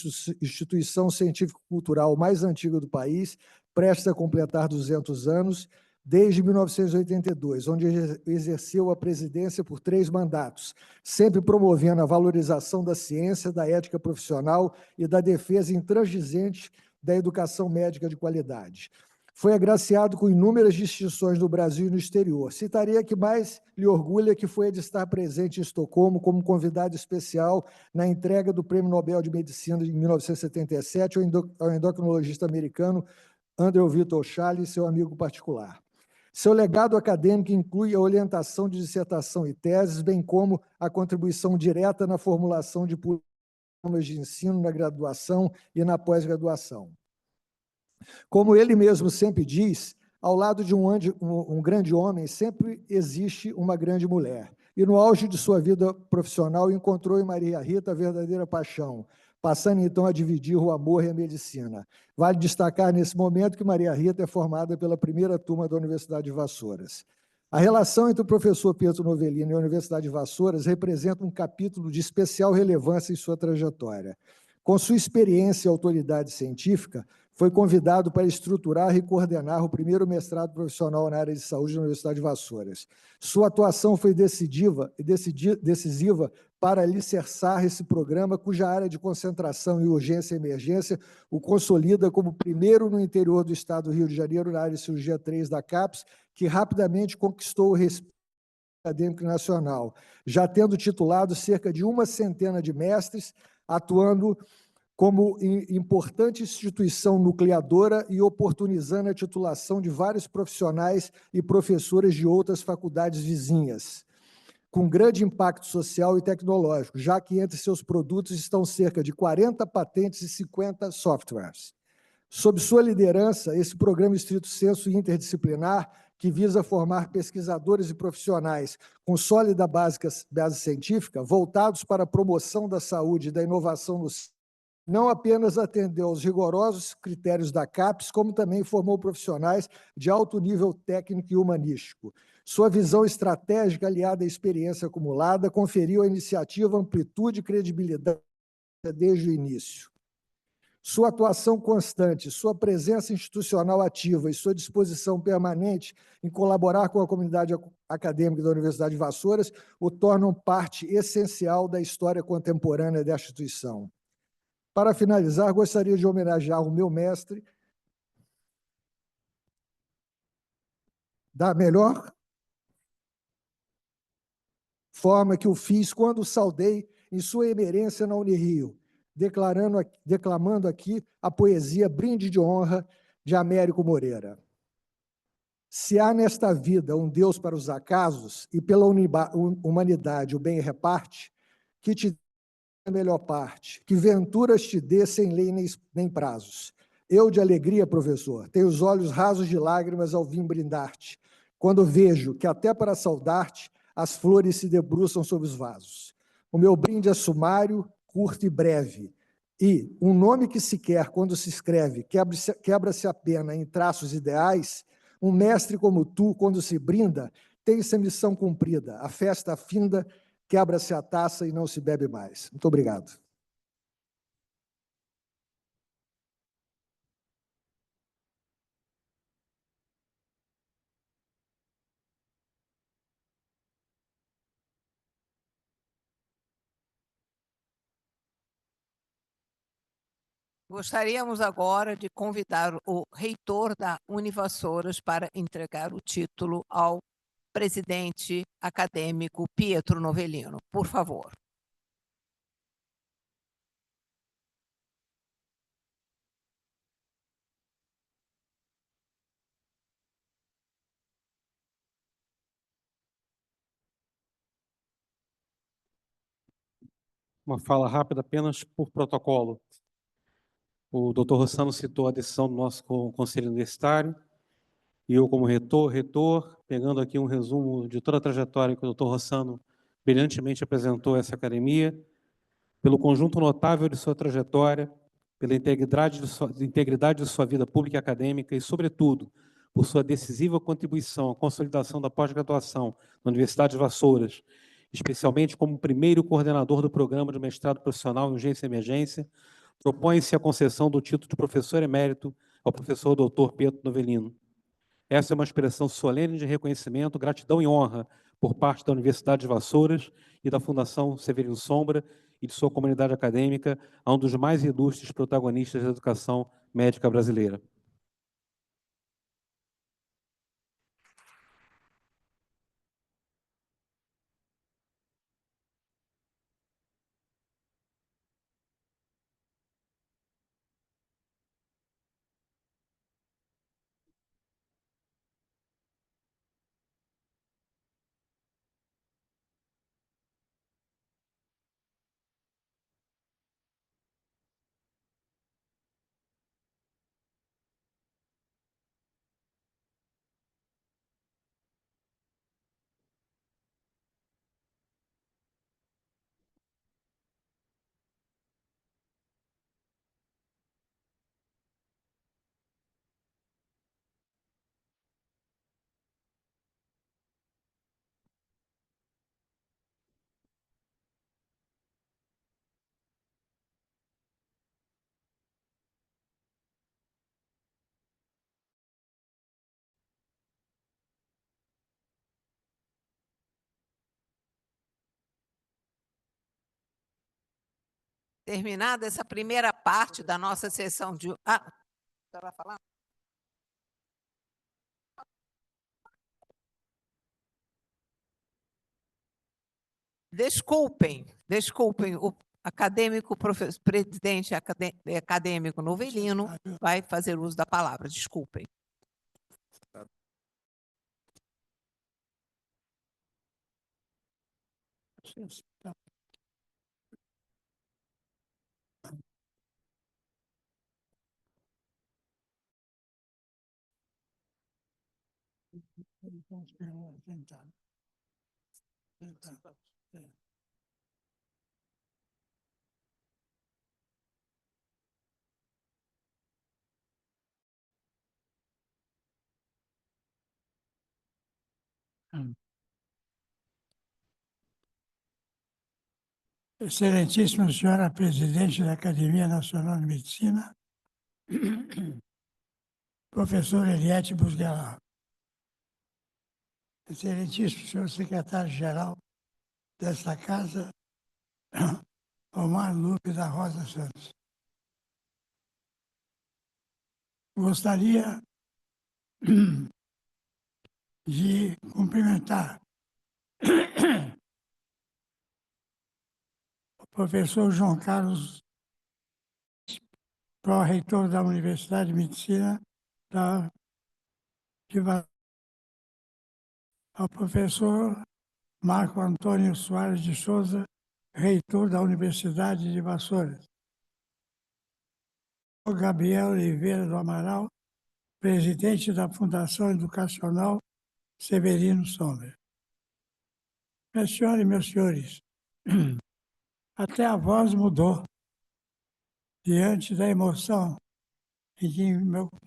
instituição científico-cultural mais antiga do país, prestes a completar 200 anos, desde 1982, onde exerceu a presidência por 3 mandatos, sempre promovendo a valorização da ciência, da ética profissional e da defesa intransigente da educação médica de qualidade. Foi agraciado com inúmeras distinções no Brasil e no exterior. Citaria que mais lhe orgulha que foi a de estar presente em Estocolmo como convidado especial na entrega do Prêmio Nobel de Medicina em 1977 ao endocrinologista americano Andrew Victor Schalli, seu amigo particular. Seu legado acadêmico inclui a orientação de dissertação e teses, bem como a contribuição direta na formulação de programas de ensino na graduação e na pós-graduação. Como ele mesmo sempre diz, ao lado de um grande homem sempre existe uma grande mulher. E no auge de sua vida profissional encontrou em Maria Rita a verdadeira paixão, passando então a dividir o amor e a medicina. Vale destacar nesse momento que Maria Rita é formada pela primeira turma da Universidade de Vassouras. A relação entre o professor Pietro Novelino e a Universidade de Vassouras representa um capítulo de especial relevância em sua trajetória. Com sua experiência e autoridade científica, foi convidado para estruturar e coordenar o primeiro mestrado profissional na área de saúde da Universidade de Vassouras. Sua atuação foi decisiva para alicerçar esse programa, cuja área de concentração e urgência e emergência o consolida como primeiro no interior do estado do Rio de Janeiro, na área de cirurgia 3 da CAPES, que rapidamente conquistou o respeito acadêmico nacional, já tendo titulado cerca de 100 de mestres, atuando como importante instituição nucleadora e oportunizando a titulação de vários profissionais e professores de outras faculdades vizinhas, com grande impacto social e tecnológico, já que entre seus produtos estão cerca de 40 patentes e 50 softwares. Sob sua liderança, esse programa estrito senso interdisciplinar, que visa formar pesquisadores e profissionais com sólida base científica, voltados para a promoção da saúde e da inovação no não apenas atendeu aos rigorosos critérios da CAPES, como também formou profissionais de alto nível técnico e humanístico. Sua visão estratégica, aliada à experiência acumulada, conferiu à iniciativa amplitude e credibilidade desde o início. Sua atuação constante, sua presença institucional ativa e sua disposição permanente em colaborar com a comunidade acadêmica da Universidade de Vassouras o tornam parte essencial da história contemporânea da instituição. Para finalizar, gostaria de homenagear o meu mestre da melhor forma que o fiz quando o saudei em sua emerência na Unirio, declamando aqui a poesia Brinde de Honra de Américo Moreira. Se há nesta vida um Deus para os acasos e pela humanidade o bem reparte, que te a melhor parte, que venturas te dê sem lei nem prazos. Eu, de alegria, professor, tenho os olhos rasos de lágrimas ao vir brindar-te, quando vejo que até para saudar-te as flores se debruçam sobre os vasos. O meu brinde é sumário, curto e breve, e um nome que se quer, quando se escreve, quebra-se a pena em traços ideais, um mestre como tu, quando se brinda, tem essa missão cumprida, a festa finda, quebra-se a taça e não se bebe mais. Muito obrigado. Gostaríamos agora de convidar o reitor da Univassouras para entregar o título ao presidente acadêmico Pietro Novellino. Por favor. Uma fala rápida apenas por protocolo. O doutor Rossano citou a decisão do nosso Conselho Universitário, e eu, como reitor, pegando aqui um resumo de toda a trajetória que o doutor Rossano brilhantemente apresentou a essa academia, pelo conjunto notável de sua trajetória, pela integridade de sua vida pública e acadêmica e, sobretudo, por sua decisiva contribuição à consolidação da pós-graduação na Universidade de Vassouras, especialmente como primeiro coordenador do programa de mestrado profissional em urgência e emergência, propõe-se a concessão do título de professor emérito ao professor doutor Pietro Novellino. Essa é uma expressão solene de reconhecimento, gratidão e honra por parte da Universidade de Vassouras e da Fundação Severino Sombra e de sua comunidade acadêmica a um dos mais ilustres protagonistas da educação médica brasileira. Terminada essa primeira parte da nossa sessão de... Ah, você vai falar? Desculpem, o acadêmico, presidente acadêmico Novellino vai fazer uso da palavra, desculpem. Excelentíssima senhora presidente da Academia Nacional de Medicina, professor Eliete Busquela, excelentíssimo senhor secretário-geral desta casa, Omar Lupe da Rosa Santos. Gostaria de cumprimentar o professor João Carlos, pró-reitor da Universidade de Medicina, ao professor Marco Antônio Soares de Souza, reitor da Universidade de Vassouras, o Gabriel Oliveira do Amaral, presidente da Fundação Educacional Severino Sombra. Minhas senhoras e meus senhores, até a voz mudou diante da emoção que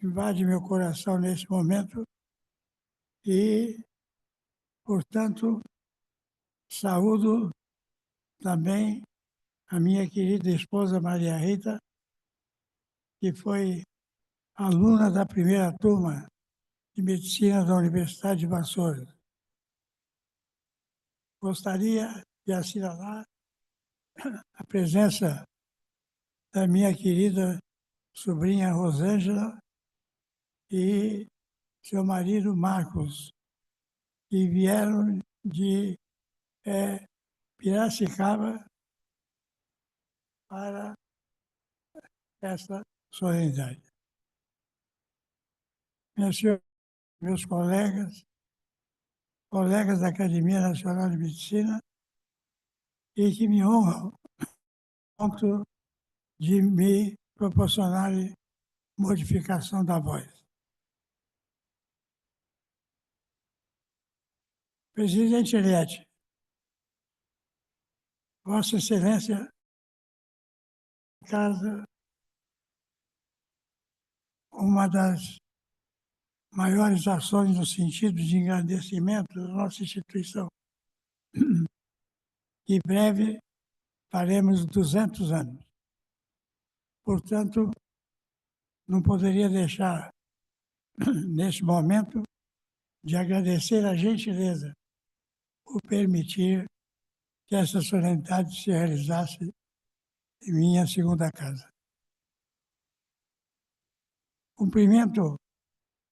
invade meu coração nesse momento e, portanto, saúdo também a minha querida esposa Maria Rita, que foi aluna da primeira turma de Medicina da Universidade de Vassouras. Gostaria de assinalar a presença da minha querida sobrinha Rosângela e seu marido Marcos, que vieram de Piracicaba para essa solenidade. Minhas senhoras, meus colegas da Academia Nacional de Medicina, e que me honram ponto de me proporcionarem modificação da voz. Presidente Eliette, Vossa Excelência, casa, uma das maiores ações no sentido de engrandecimento da nossa instituição. Em breve faremos 200 anos. Portanto, não poderia deixar, neste momento, de agradecer a gentileza por permitir que essa solenidade se realizasse em minha segunda casa. Cumprimento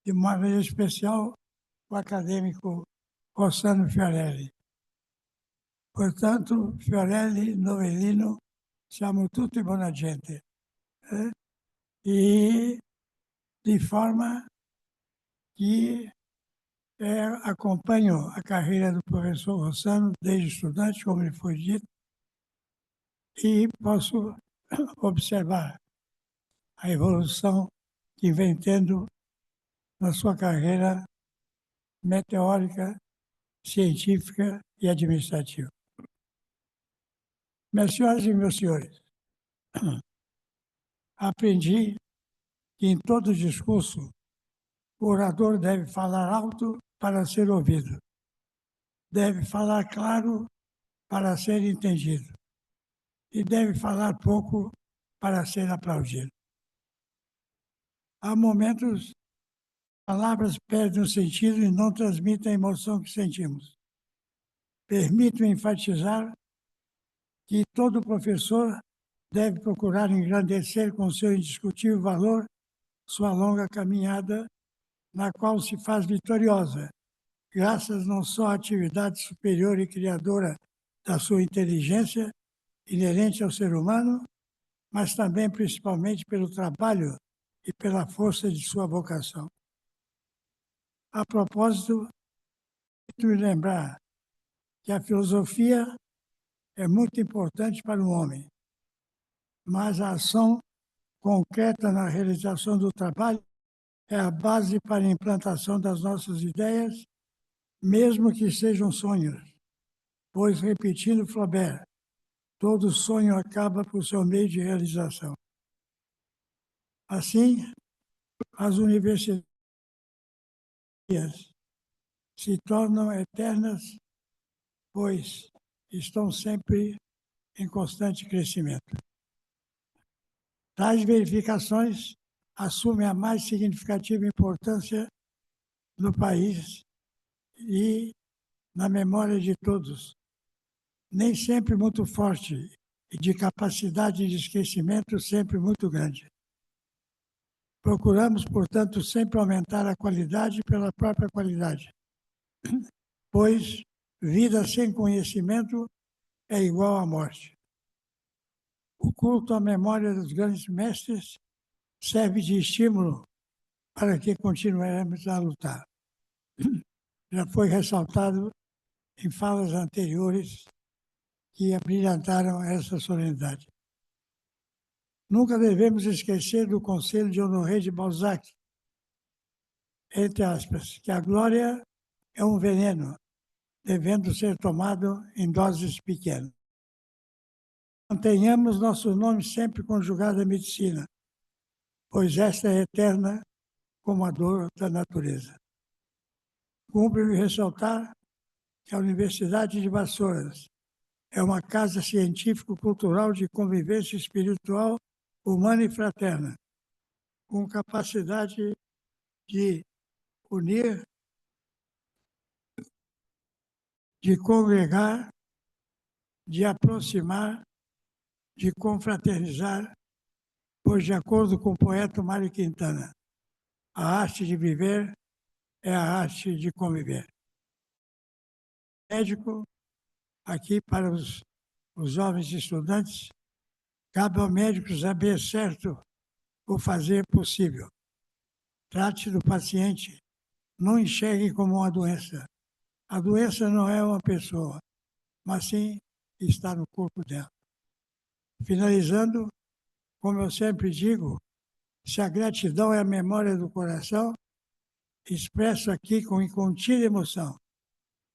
de uma maneira especial o acadêmico Rossano Fiorelli. Portanto, Fiorelli, Novelino, siamo tutti buona gente. E de forma que acompanho a carreira do professor Rossano desde estudante, como lhe foi dito, e posso observar a evolução que vem tendo na sua carreira meteórica, científica e administrativa. Minhas senhoras e meus senhores, aprendi que em todo discurso o orador deve falar alto para ser ouvido, deve falar claro para ser entendido e deve falar pouco para ser aplaudido. Há momentos palavras perdem o sentido e não transmitem a emoção que sentimos. Permito enfatizar que todo professor deve procurar engrandecer com seu indiscutível valor sua longa caminhada, na qual se faz vitoriosa, graças não só à atividade superior e criadora da sua inteligência, inerente ao ser humano, mas também, principalmente, pelo trabalho e pela força de sua vocação. A propósito, me lembrar que a filosofia é muito importante para o homem, mas a ação concreta na realização do trabalho é a base para a implantação das nossas ideias, mesmo que sejam sonhos, pois, repetindo Flaubert, todo sonho acaba por seu meio de realização. Assim, as universidades se tornam eternas, pois estão sempre em constante crescimento. Tais verificações assumem a mais significativa importância no país e na memória de todos, nem sempre muito forte e de capacidade de esquecimento sempre muito grande. Procuramos, portanto, sempre aumentar a qualidade pela própria qualidade, pois vida sem conhecimento é igual à morte. O culto à memória dos grandes mestres serve de estímulo para que continuemos a lutar. Já foi ressaltado em falas anteriores que abrilhantaram essa solenidade. Nunca devemos esquecer do conselho de Honoré de Balzac, entre aspas, que a glória é um veneno, devendo ser tomado em doses pequenas. Mantenhamos nosso nome sempre conjugado à medicina, pois esta é eterna como a dor da natureza. Cumpre-me ressaltar que a Universidade de Vassouras é uma casa científico-cultural de convivência espiritual, humana e fraterna, com capacidade de unir, de congregar, de aproximar, de confraternizar, pois, de acordo com o poeta Mário Quintana, a arte de viver é a arte de conviver. médico, aqui para os jovens estudantes, cabe ao médico saber certo o fazer possível. Trate do paciente, não enxergue como uma doença. A doença não é uma pessoa, mas sim está no corpo dela. Finalizando, como eu sempre digo, se a gratidão é a memória do coração, expresso aqui com incontida emoção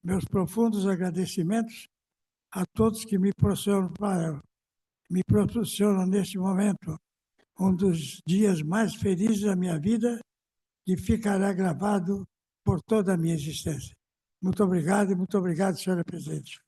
meus profundos agradecimentos a todos que me proporcionam neste momento um dos dias mais felizes da minha vida, que ficará gravado por toda a minha existência. Muito obrigado, senhora presidente.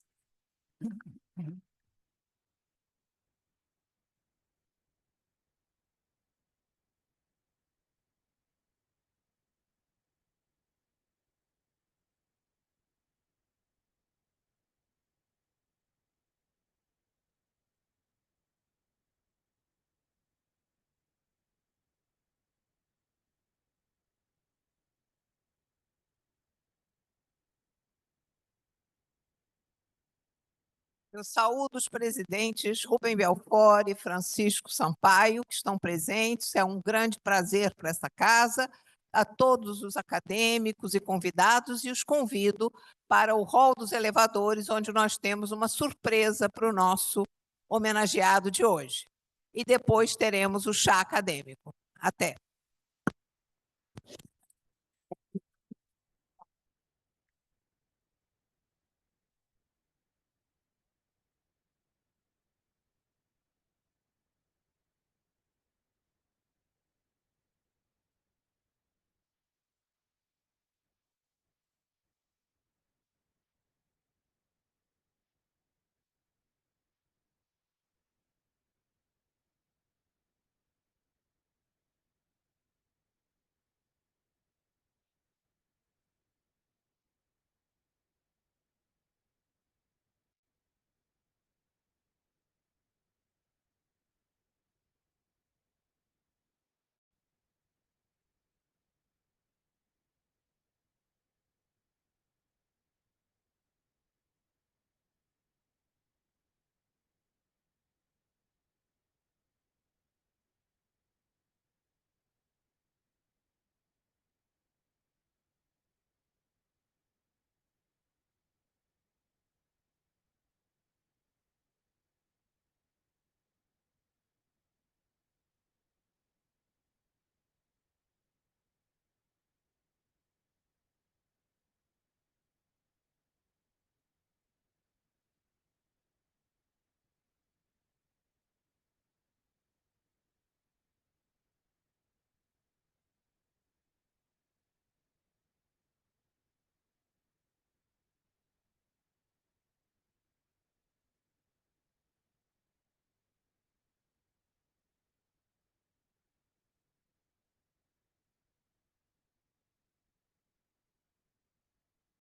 Eu saúdo os presidentes Rubem Belfort e Francisco Sampaio, que estão presentes. É um grande prazer para esta casa, a todos os acadêmicos e convidados, e os convido para o hall dos elevadores, onde nós temos uma surpresa para o nosso homenageado de hoje. E depois teremos o chá acadêmico. Até!